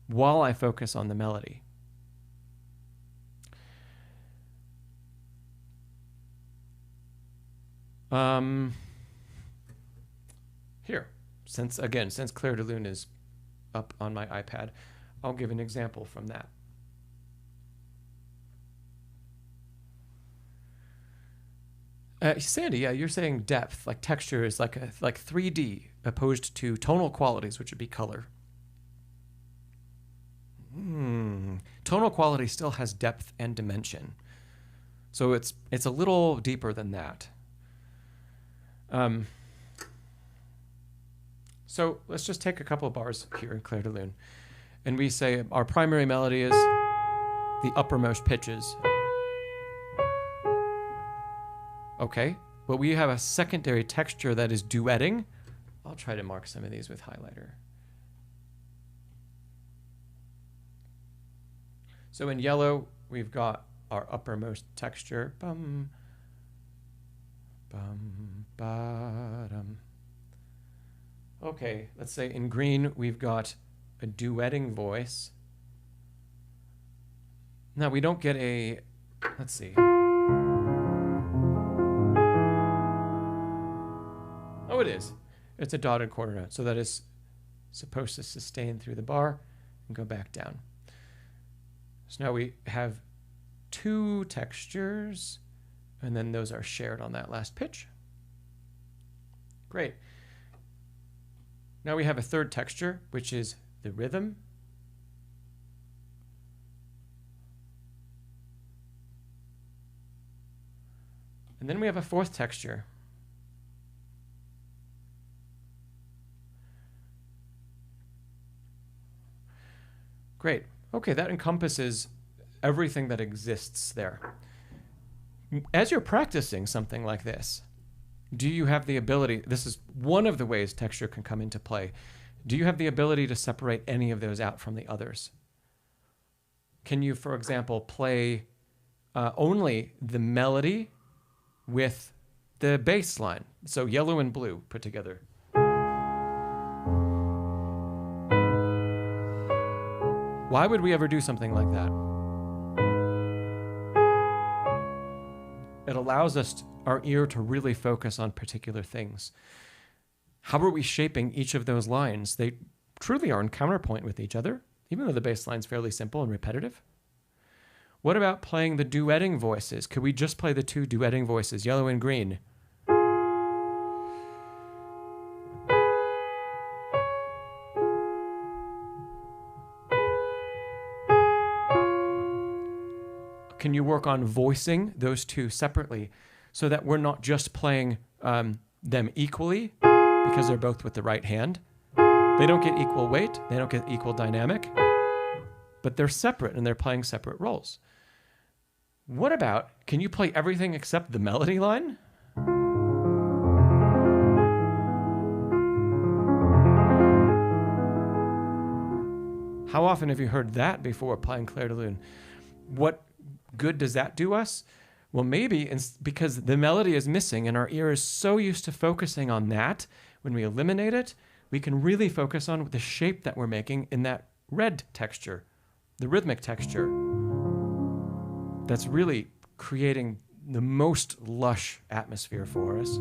while I focus on the melody. Here, since Clair de Lune is up on my iPad, I'll give an example from that. Sandy, yeah, you're saying depth, like texture is like 3D opposed to tonal qualities, which would be color. Tonal quality still has depth and dimension, so it's a little deeper than that. So let's just take a couple of bars here in Clair de Lune, and we say our primary melody is the uppermost pitches. Okay, but we have a secondary texture that is duetting. I'll try to mark some of these with highlighter. So in yellow, we've got our uppermost texture. Bum, bum, ba-dum. Okay, let's say in green, we've got a duetting voice. Now we don't get a, let's see. Oh, it is. It's a dotted quarter note. So that is supposed to sustain through the bar and go back down. So now we have two textures, and then those are shared on that last pitch. Great. Now we have a third texture, which is the rhythm. And then we have a fourth texture. Great. Okay, that encompasses everything that exists there. As you're practicing something like this, do you have the ability, this is one of the ways texture can come into play, do you have the ability to separate any of those out from the others? Can you, for example, play only the melody with the bass line? So yellow and blue put together. Why would we ever do something like that? It allows us, our ear, to really focus on particular things. How are we shaping each of those lines? They truly are in counterpoint with each other, even though the bass line's fairly simple and repetitive. What about playing the duetting voices? Could we just play the two duetting voices, yellow and green? Can you work on voicing those two separately so that we're not just playing them equally because they're both with the right hand? They don't get equal weight, they don't get equal dynamic, but they're separate and they're playing separate roles. What about, can you play everything except the melody line? How often have you heard that before playing Clair de Lune? What good does that do us? Well, maybe because the melody is missing and our ear is so used to focusing on that, when we eliminate it, we can really focus on the shape that we're making in that red texture, the rhythmic texture. That's really creating the most lush atmosphere for us.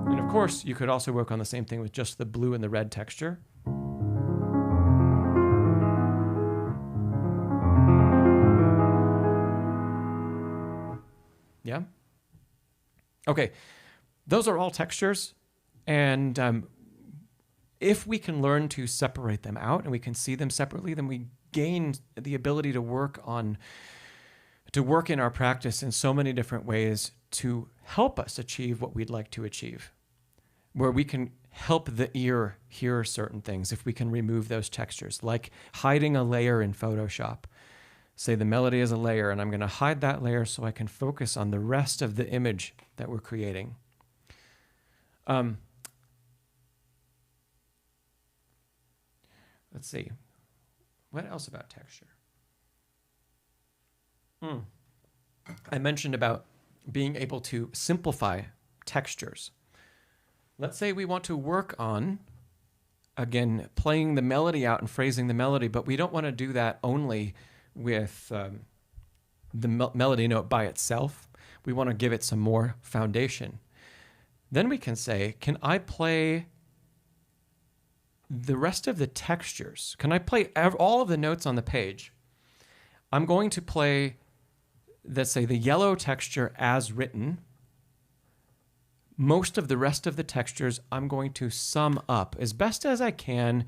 And of course, you could also work on the same thing with just the blue and the red texture. Yeah? Okay, those are all textures, and if we can learn to separate them out and we can see them separately, then we gain the ability to work in our practice in so many different ways to help us achieve what we'd like to achieve, where we can help the ear hear certain things if we can remove those textures, like hiding a layer in Photoshop. Say the melody is a layer, and I'm going to hide that layer so I can focus on the rest of the image that we're creating. Let's see. What else about texture? I mentioned about being able to simplify textures. Let's say we want to work on again, playing the melody out and phrasing the melody, but we don't want to do that only with the melody note by itself. We want to give it some more foundation. Then we can say, can I play the rest of the textures? Can I play all of the notes on the page? I'm going to play, let's say, the yellow texture as written. Most of the rest of the textures I'm going to sum up as best as I can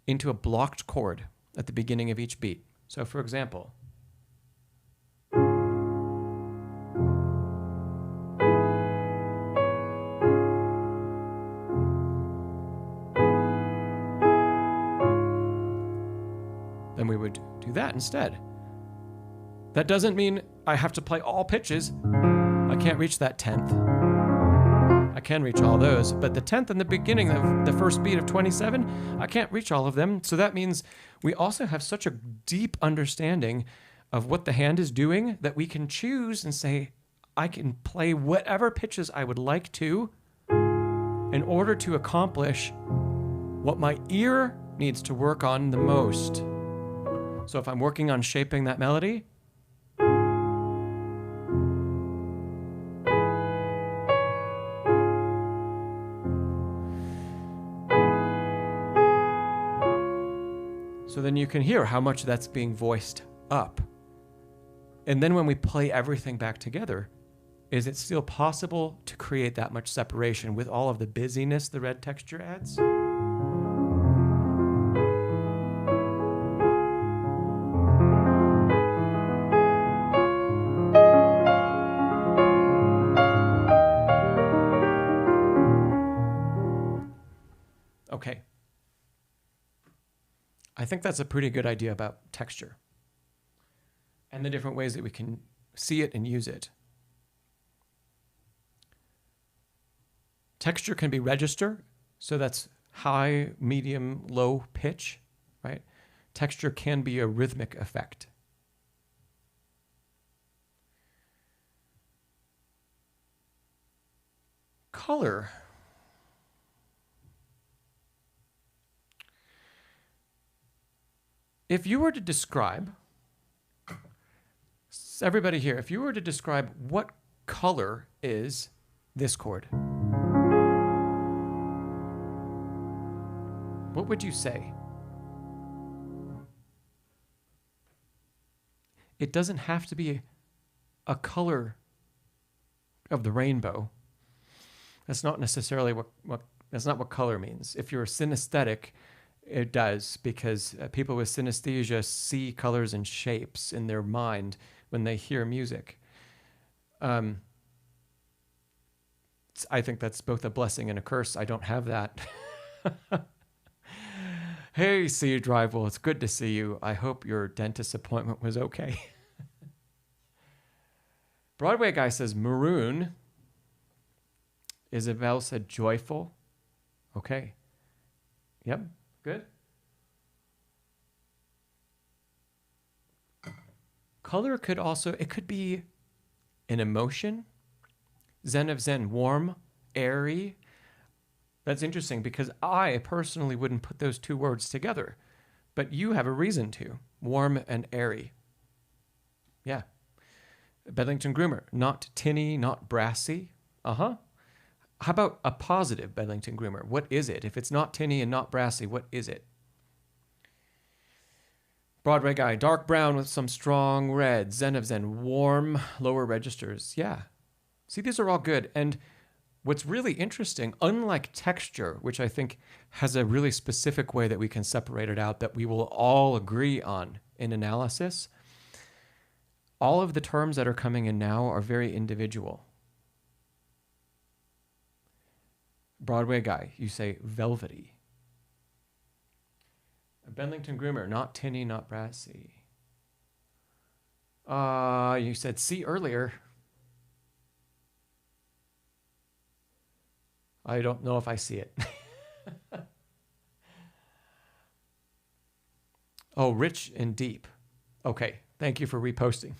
into a blocked chord at the beginning of each beat. So for example, then we would do that instead. That doesn't mean I have to play all pitches. I can't reach that 10th. I can reach all those, but the 10th in the beginning of the first beat of 27, I can't reach all of them. So that means we also have such a deep understanding of what the hand is doing that we can choose and say, I can play whatever pitches I would like to in order to accomplish what my ear needs to work on the most. So if I'm working on shaping that melody, so then you can hear how much that's being voiced up. And then when we play everything back together, is it still possible to create that much separation with all of the busyness the red texture adds? Okay. I think that's a pretty good idea about texture and the different ways that we can see it and use it. Texture can be register, so that's high, medium, low pitch, right? Texture can be a rhythmic effect. Color. If you were to describe, everybody here, if you were to describe what color is this chord, what would you say? It doesn't have to be a color of the rainbow. That's not necessarily that's not what color means. If you're synesthetic, it does, because people with synesthesia see colors and shapes in their mind when they hear music. I think that's both a blessing and a curse. I don't have that. Hey, C Drive, well, it's good to see you. I hope your dentist appointment was okay. Broadway guy says maroon. Isabel said joyful. Okay. Yep. Good. Color could also, it could be an emotion. Zen of Zen, warm, airy. That's interesting because I personally wouldn't put those two words together, but you have a reason to. Warm and airy. Yeah. Bedlington Groomer, not tinny, not brassy. Uh-huh. How about a positive Bedlington Groomer? What is it? If it's not tinny and not brassy, what is it? Broadway guy, dark brown with some strong red. Zen of Zen, warm, lower registers. Yeah. See, these are all good. And what's really interesting, unlike texture, which I think has a really specific way that we can separate it out that we will all agree on in analysis, all of the terms that are coming in now are very individual. Broadway guy, you say velvety. A Bedlington Groomer, not tinny, not brassy. You said C earlier. I don't know if I see it. Oh, rich and deep. Okay, thank you for reposting.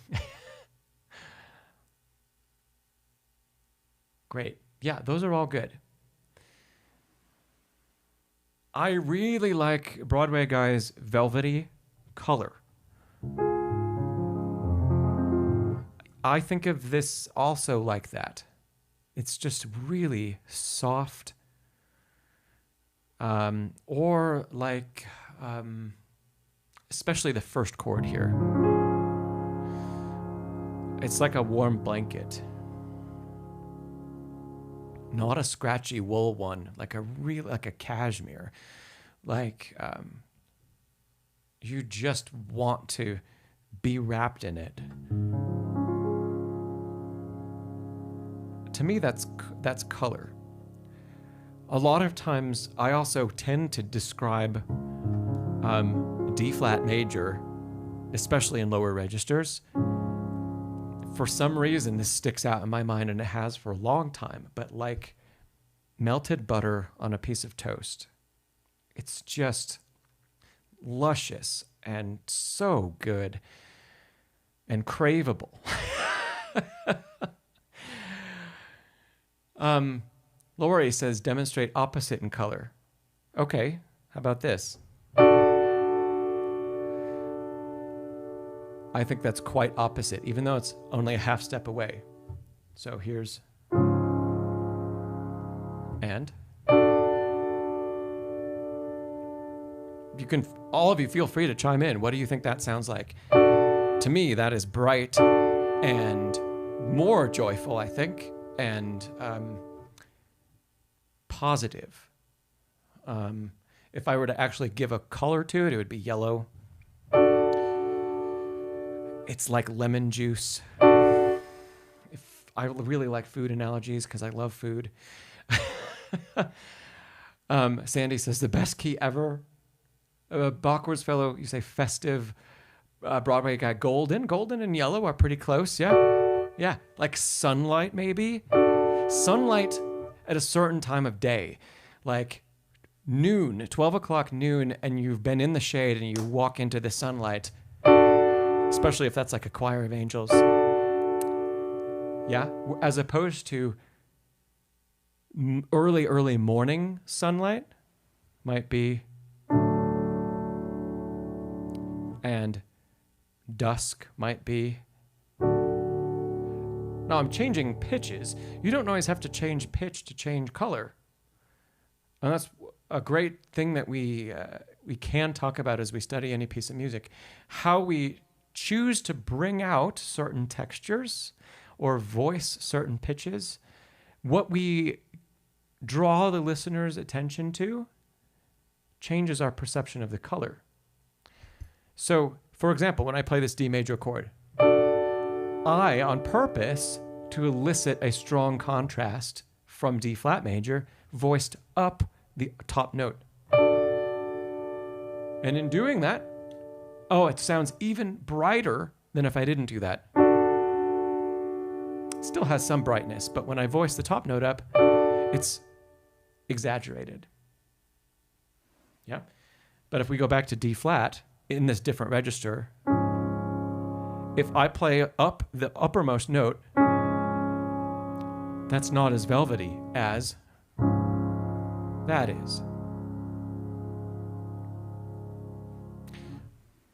Great. Yeah, those are all good. I really like Broadway Guy's velvety color. I think of this also like that. It's just really soft, or like, especially the first chord here. It's like a warm blanket. Not a scratchy wool one, like like a cashmere. Like, you just want to be wrapped in it. To me, that's color. A lot of times, I also tend to describe D flat major, especially in lower registers. For some reason, this sticks out in my mind, and it has for a long time, but like melted butter on a piece of toast. It's just luscious and so good and craveable. Lori says, demonstrate opposite in color. Okay, how about this? I think that's quite opposite, even though it's only a half step away. So here's, and you can, all of you feel free to chime in. What do you think that sounds like? To me, that is bright and more joyful, I think, and positive. If I were to actually give a color to it, it would be yellow. It's like lemon juice. If I really like food analogies because I love food. Sandy says, the best key ever. Backwards fellow, you say festive. Broadway Guy, golden. Golden and yellow are pretty close, yeah? Yeah, like sunlight maybe. Sunlight at a certain time of day, like noon, 12 o'clock noon, and you've been in the shade and you walk into the sunlight, especially if that's like a choir of angels. Yeah, as opposed to early morning sunlight might be, and dusk might be. Now I'm changing pitches. You don't always have to change pitch to change color. And that's a great thing that we can talk about as we study any piece of music. How we choose to bring out certain textures or voice certain pitches, what we draw the listener's attention to changes our perception of the color. So, for example, when I play this D major chord, I, on purpose, to elicit a strong contrast from D flat major, voiced up the top note. And in doing that, oh, it sounds even brighter than if I didn't do that. It still has some brightness, but when I voice the top note up, it's exaggerated. Yeah. But if we go back to D flat in this different register, if I play up the uppermost note, that's not as velvety as that is.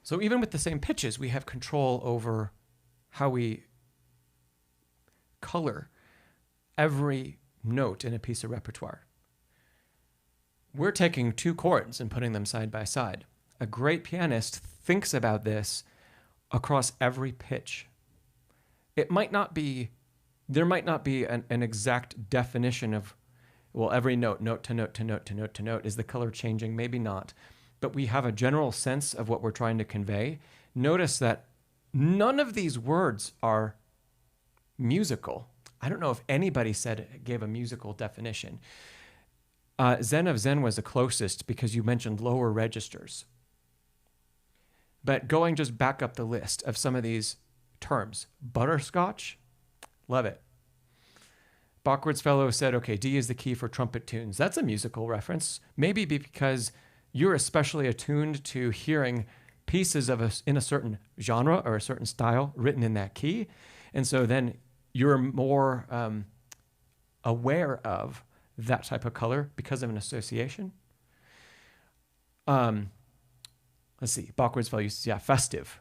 So even with the same pitches, we have control over how we color every note in a piece of repertoire. We're taking two chords and putting them side by side. A great pianist thinks about this across every pitch. It might not be, there might not be an exact definition of, well, every note to note to note to note to note, is the color changing? Maybe not. But we have a general sense of what we're trying to convey. Notice that none of these words are musical. I don't know if anybody gave a musical definition. Zen of Zen was the closest because you mentioned lower registers. But going just back up the list of some of these terms. Butterscotch, love it. Backwards Fellow said, okay, D is the key for trumpet tunes. That's a musical reference. Maybe because you're especially attuned to hearing pieces of in a certain genre or a certain style written in that key. And so then you're more aware of that type of color because of an association. Let's see, Bach words values, yeah, festive,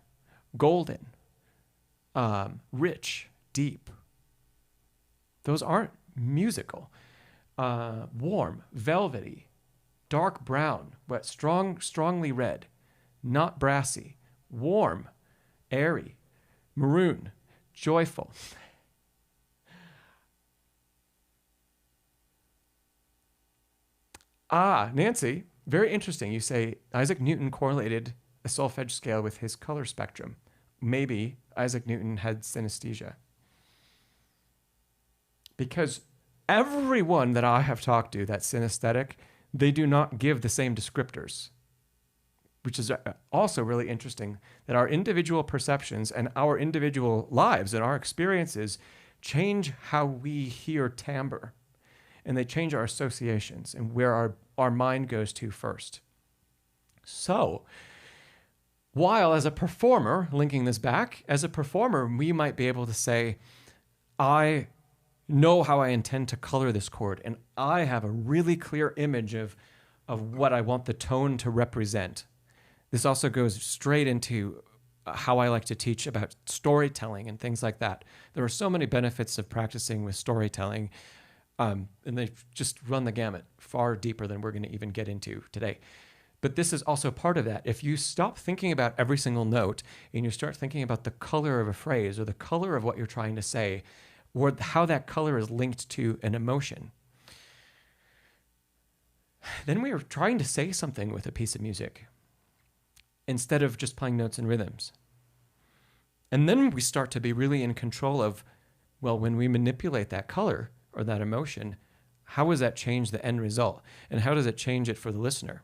golden, rich, deep. Those aren't musical. Warm, velvety, dark brown, but strongly red, not brassy, warm, airy, maroon, joyful. Nancy, very interesting. You say Isaac Newton correlated a solfege scale with his color spectrum. Maybe Isaac Newton had synesthesia. Because everyone that I have talked to that's synesthetic, they do not give the same descriptors, which is also really interesting, that our individual perceptions and our individual lives and our experiences change how we hear timbre, and they change our associations and where our mind goes to first. So, while as a performer, linking this back, as a performer, we might be able to say, I know how I intend to color this chord, and I have a really clear image of what I want the tone to represent. This also goes straight into how I like to teach about storytelling and things like that. There are so many benefits of practicing with storytelling, and they just run the gamut far deeper than we're going to even get into today. But this is also part of that. If you stop thinking about every single note and you start thinking about the color of a phrase or the color of what you're trying to say, or how that color is linked to an emotion, then we are trying to say something with a piece of music instead of just playing notes and rhythms. And then we start to be really in control of, well, when we manipulate that color or that emotion, how does that change the end result? And how does it change it for the listener?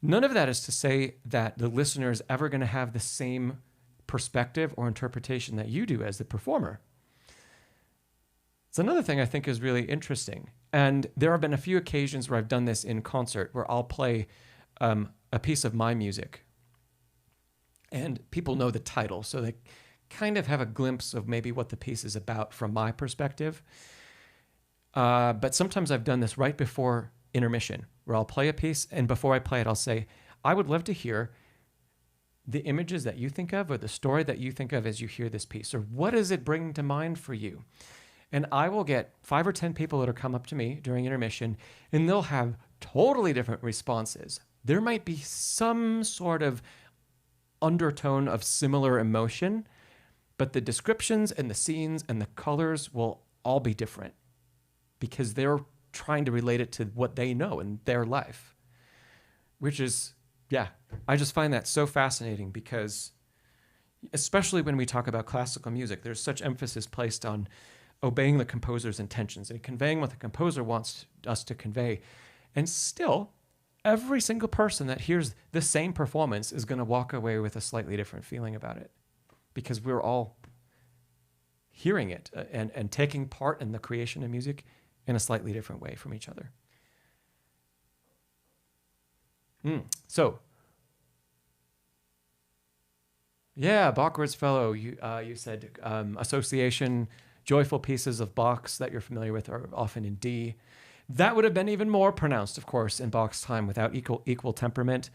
None of that is to say that the listener is ever going to have the same perspective or interpretation that you do as the performer. It's another thing I think is really interesting. And there have been a few occasions where I've done this in concert where I'll play a piece of my music. And people know the title, so they kind of have a glimpse of maybe what the piece is about from my perspective. But sometimes I've done this right before intermission, where I'll play a piece, and before I play it, I'll say, I would love to hear the images that you think of or the story that you think of as you hear this piece, or what is it bringing to mind for you? And I will get 5 or 10 people that'll come up to me during intermission, and they'll have totally different responses. There might be some sort of undertone of similar emotion, but the descriptions and the scenes and the colors will all be different because they're trying to relate it to what they know in their life, which is, yeah, I just find that so fascinating because especially when we talk about classical music, there's such emphasis placed on obeying the composer's intentions and conveying what the composer wants us to convey. And still, every single person that hears the same performance is going to walk away with a slightly different feeling about it because we're all hearing it and taking part in the creation of music in a slightly different way from each other. So, yeah, Bachward's Fellow, you said association, joyful pieces of Bach's that you're familiar with are often in D. That would have been even more pronounced, of course, in Bach's time without equal temperament.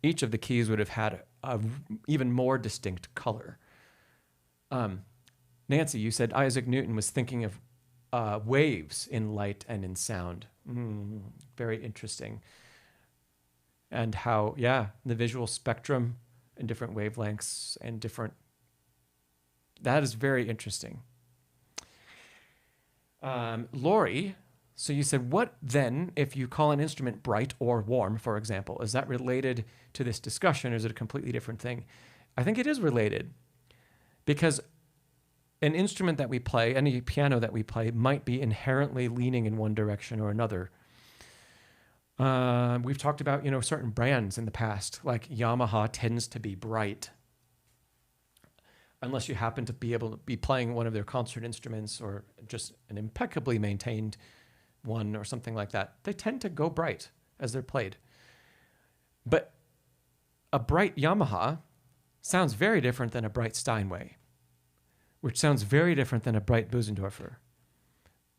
Each of the keys would have had a even more distinct color. Nancy, you said Isaac Newton was thinking of waves in light and in sound. Very interesting. And how, yeah, the visual spectrum and different wavelengths and different, that is very interesting. Lori, so you said, what then if you call an instrument bright or warm, for example? Is that related to this discussion or is it a completely different thing? I think it is related because an instrument that we play, any piano that we play, might be inherently leaning in one direction or another. We've talked about, certain brands in the past, like Yamaha tends to be bright. Unless you happen to be able to be playing one of their concert instruments or just an impeccably maintained one or something like that. They tend to go bright as they're played. But a bright Yamaha sounds very different than a bright Steinway, which sounds very different than a bright Bösendorfer.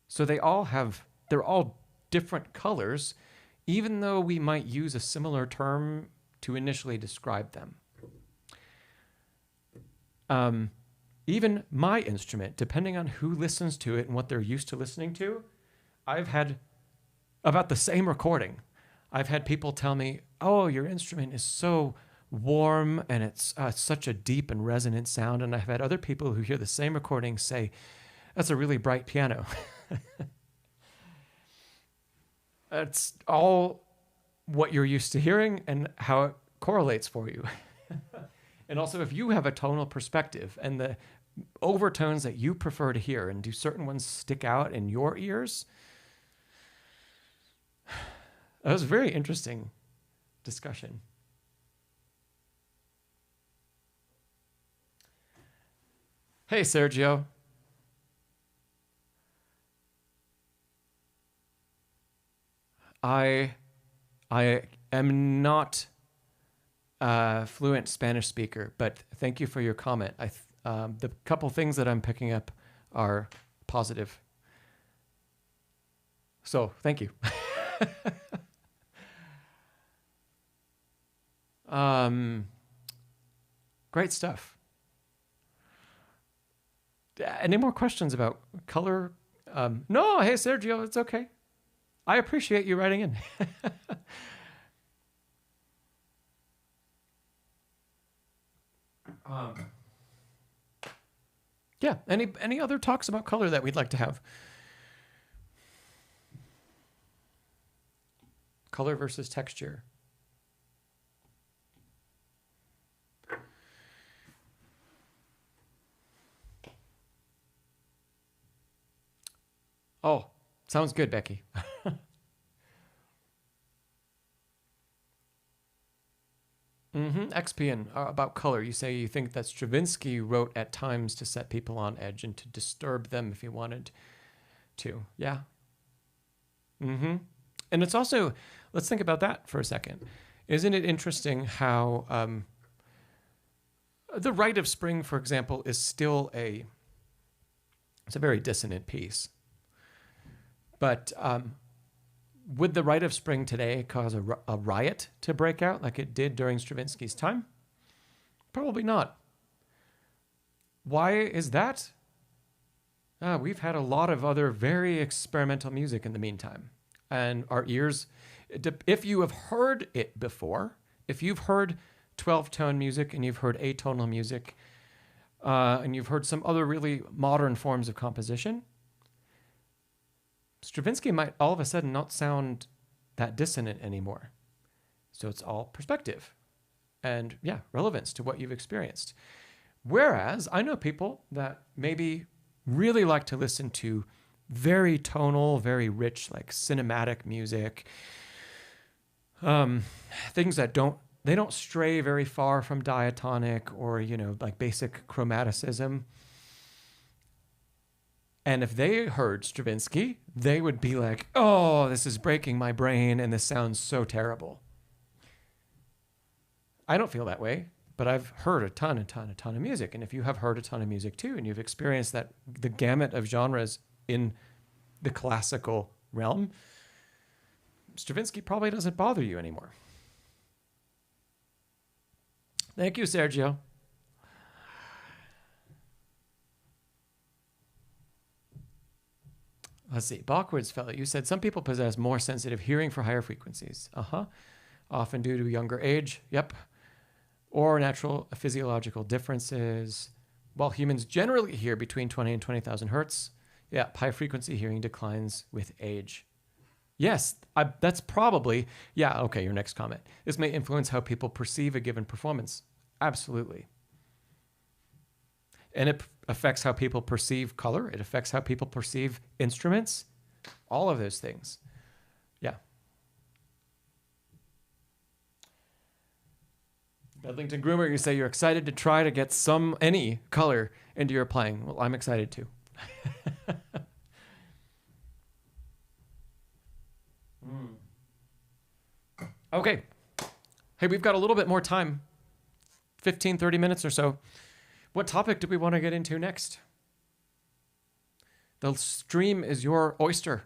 So they're all different colors even though we might use a similar term to initially describe them. Even my instrument, depending on who listens to it and what they're used to listening to, I've had about the same recording. I've had people tell me, oh, your instrument is so warm and it's such a deep and resonant sound. And I've had other people who hear the same recording say, that's a really bright piano. It's all what you're used to hearing and how it correlates for you. And also, if you have a tonal perspective and the overtones that you prefer to hear, and do certain ones stick out in your ears? That was a very interesting discussion. Hey, Sergio. I am not a fluent Spanish speaker, but thank you for your comment. The couple things that I'm picking up are positive. So thank you. Great stuff. Any more questions about color? No, hey, Sergio, it's okay. I appreciate you writing in. Yeah, any other talks about color that we'd like to have? Color versus texture. Oh, sounds good, Becky. XPN, about color. You say you think that Stravinsky wrote at times to set people on edge and to disturb them if he wanted to. Yeah. And it's also, let's think about that for a second. Isn't it interesting how the Rite of Spring, for example, is still it's a very dissonant piece. But would the Rite of Spring today cause a riot to break out like it did during Stravinsky's time? Probably not. Why is that? We've had a lot of other very experimental music in the meantime. And our ears, if you have heard it before, if you've heard 12-tone music and you've heard atonal music, and you've heard some other really modern forms of composition, Stravinsky might all of a sudden not sound that dissonant anymore. So it's all perspective and, yeah, relevance to what you've experienced. Whereas I know people that maybe really like to listen to very tonal, very rich, like cinematic music, things that don't stray very far from diatonic or, like basic chromaticism. And if they heard Stravinsky, they would be like, oh, this is breaking my brain and this sounds so terrible. I don't feel that way, but I've heard a ton of music. And if you have heard a ton of music too, and you've experienced the gamut of genres in the classical realm, Stravinsky probably doesn't bother you anymore. Thank you, Sergio. Let's see. Bachward's fellow, you said some people possess more sensitive hearing for higher frequencies. Often due to younger age. Yep. Or natural physiological differences. While humans generally hear between 20 and 20,000 hertz, yeah, high frequency hearing declines with age. Yes, that's probably, yeah, okay, your next comment. This may influence how people perceive a given performance. Absolutely. And it affects how people perceive color. It affects how people perceive instruments. All of those things. Yeah. Bedlington Groomer, you say you're excited to try to get any color into your playing. Well, I'm excited too. Okay. Hey, we've got a little bit more time. 15, 30 minutes or so. What topic do we want to get into next? The stream is your oyster.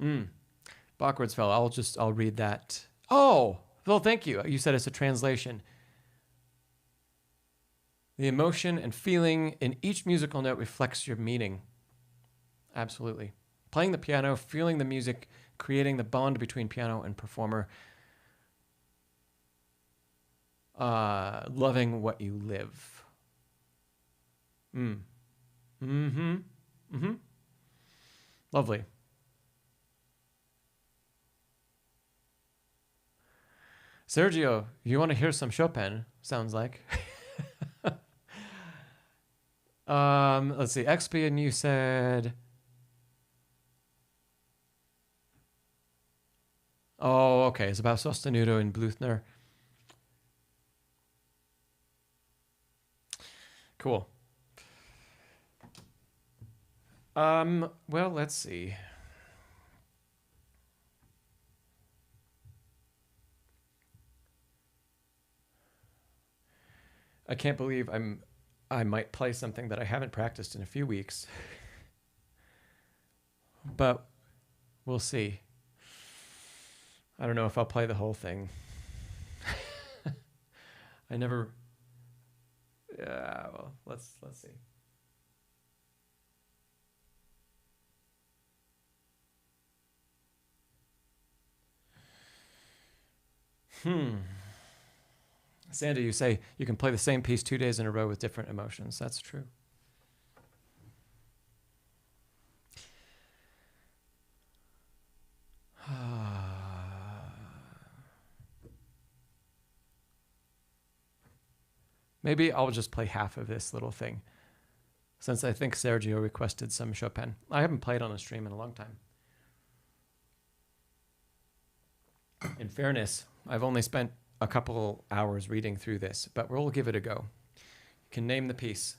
Mm. Backwards fell. I'll read that. Oh, well, thank you. You said it's a translation. The emotion and feeling in each musical note reflects your meaning. Absolutely. Playing the piano, feeling the music, creating the bond between piano and performer. Loving what you live. Mm-hmm. Mm-hmm. Lovely. Sergio, you want to hear some Chopin? Sounds like. Let's see. Expian, you said. Oh, okay. It's about sostenuto and Bluthner. Cool. Well, let's see. I can't believe I might play something that I haven't practiced in a few weeks. But we'll see. I don't know if I'll play the whole thing. I never. Yeah, well, let's see. Sandy, you say you can play the same piece 2 days in a row with different emotions. That's true. Maybe I'll just play half of this little thing, since I think Sergio requested some Chopin. I haven't played on a stream in a long time. In fairness, I've only spent a couple hours reading through this, but we'll give it a go. You can name the piece.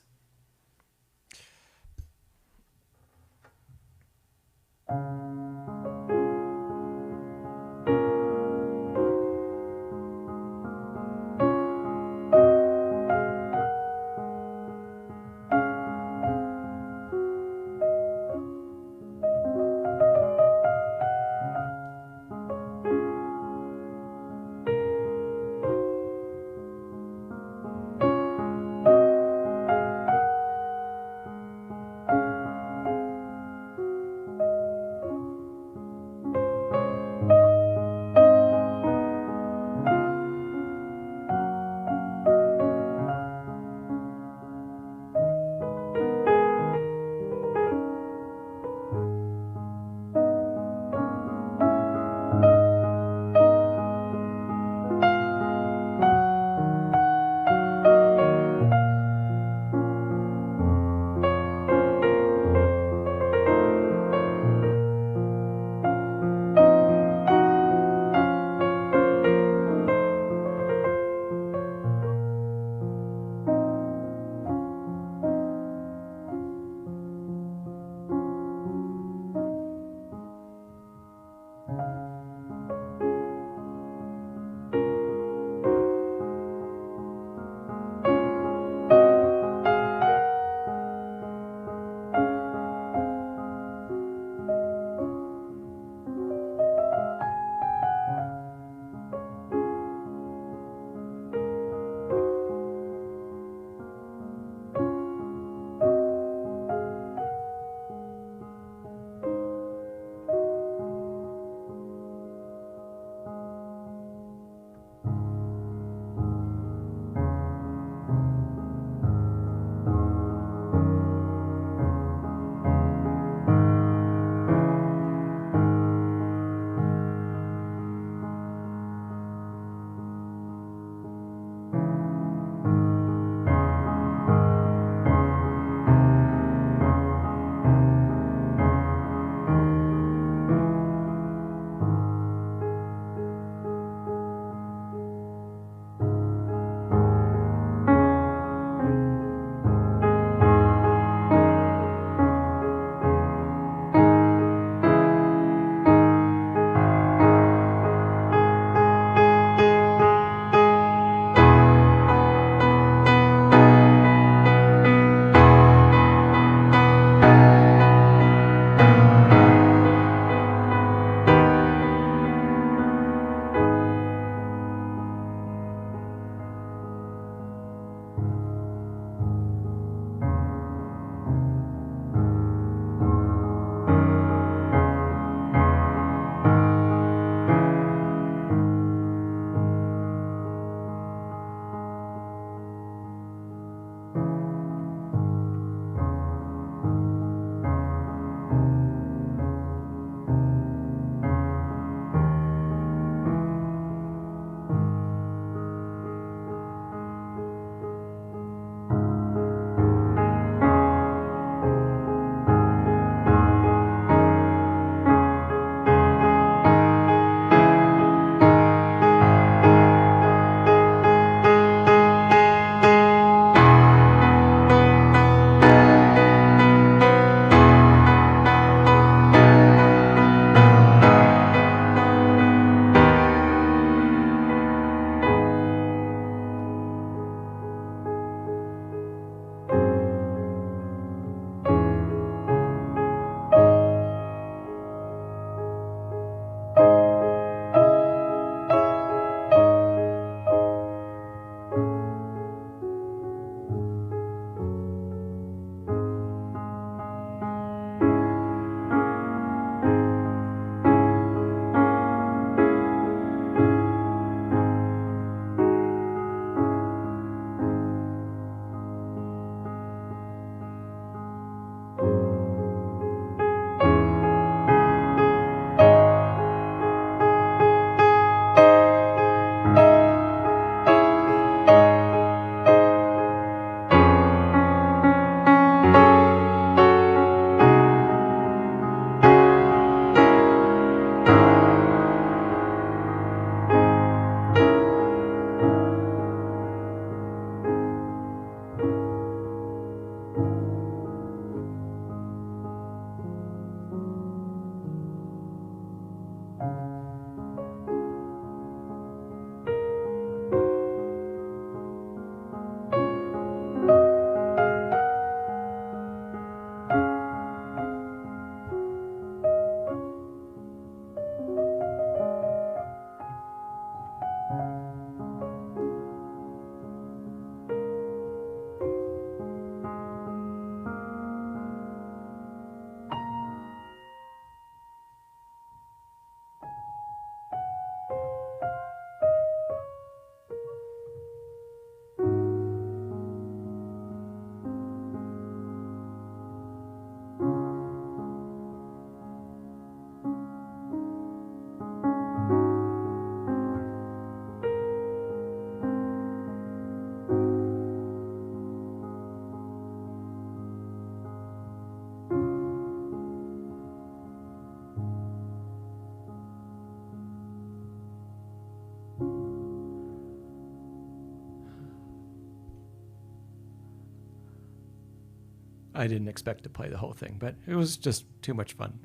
I didn't expect to play the whole thing, but it was just too much fun.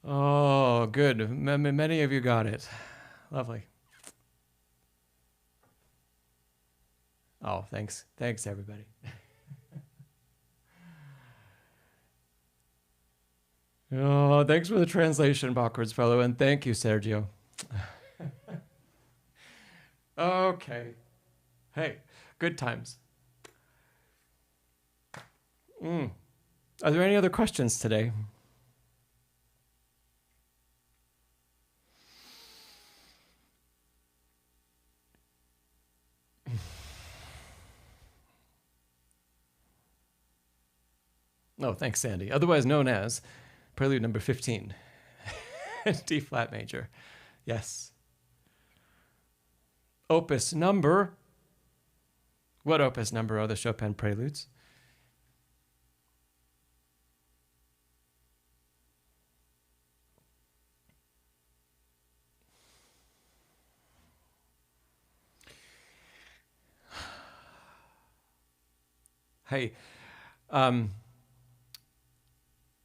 Oh, good. Many of you got it. Lovely. Oh, thanks. Thanks, everybody. Oh, thanks for the translation, backwards fellow, and thank you, Sergio. Okay. Hey, good times. Are there any other questions today? Oh, thanks, Sandy. Otherwise known as Prelude number 15. D flat major. Yes. Opus number. What opus number are the Chopin preludes? Hey,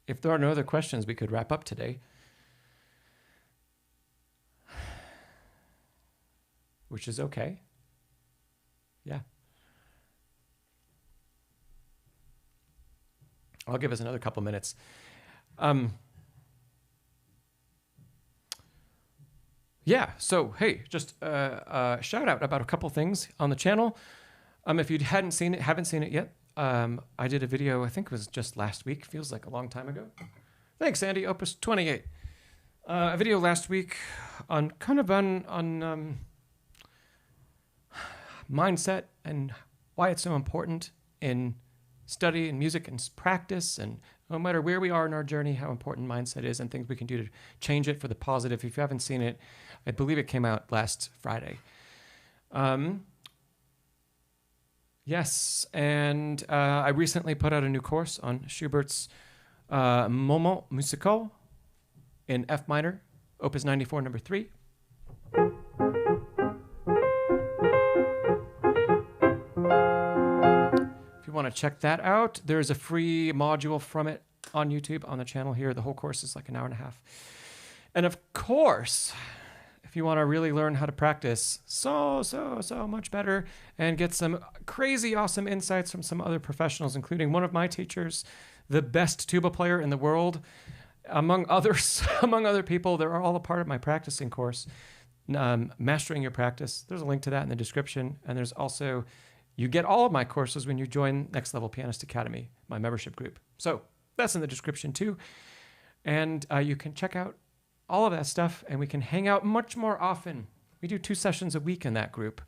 if there are no other questions, we could wrap up today. Which is okay. Yeah. I'll give us another couple minutes. Yeah, so hey, just shout out about a couple things on the channel. If you haven't seen it yet, I did a video, I think it was just last week, feels like a long time ago. Thanks, Andy, Opus 28. A video last week on mindset and why it's so important in study and music and practice, and no matter where we are in our journey, how important mindset is and things we can do to change it for the positive. If you haven't seen it, I believe it came out last Friday. Yes, and I recently put out a new course on Schubert's Moment Musical in F minor, Opus 94, number 3. If you want to check that out, there's a free module from it on YouTube on the channel here. The whole course is like an hour and a half. And of course, if you want to really learn how to practice so much better and get some crazy awesome insights from some other professionals, including one of my teachers, the best tuba player in the world, among others, among other people, they're all a part of my practicing course, Mastering Your Practice. There's a link to that in the description. And there's also, you get all of my courses when you join Next Level Pianist Academy, my membership group. So that's in the description too. And you can check out all of that stuff, and we can hang out much more often. We do 2 sessions a week in that group,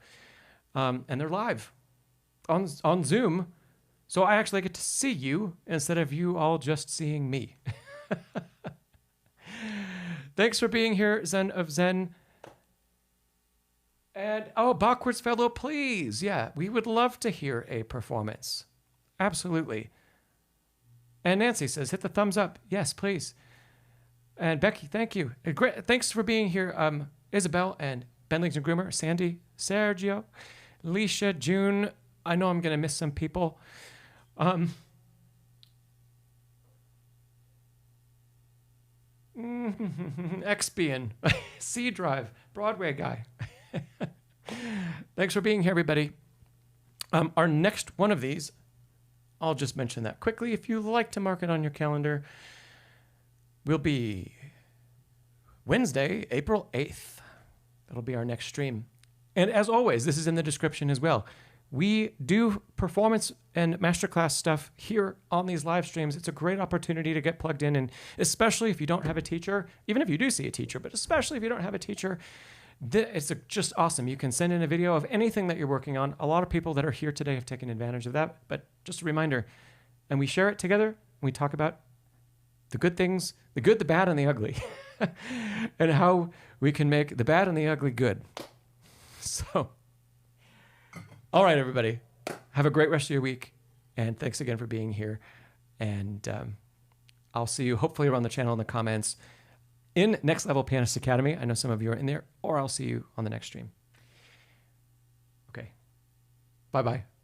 and they're live on Zoom. So I actually get to see you instead of you all just seeing me. Thanks for being here, Zen of Zen. And, backwards fellow, please. Yeah, we would love to hear a performance. Absolutely. And Nancy says, hit the thumbs up. Yes, please. And Becky, thank you. Thanks for being here, Isabel and Benlington Groomer, Sandy, Sergio, Alicia, June. I know I'm going to miss some people. Expian, C Drive, Broadway guy. Thanks for being here, everybody. Our next one of these, I'll just mention that quickly. If you like to mark it on your calendar, will be Wednesday, April 8th. That'll be our next stream. And as always, this is in the description as well. We do performance and masterclass stuff here on these live streams. It's a great opportunity to get plugged in, and especially if you don't have a teacher, even if you do see a teacher, but especially if you don't have a teacher, it's just awesome. You can send in a video of anything that you're working on. A lot of people that are here today have taken advantage of that, but just a reminder. And we share it together, and we talk about the good things, the good, the bad, and the ugly, and how we can make the bad and the ugly good. So, all right, everybody, have a great rest of your week, and thanks again for being here. And I'll see you hopefully around the channel in the comments in Next Level Pianist Academy. I know some of you are in there, or I'll see you on the next stream. Okay. Bye-bye.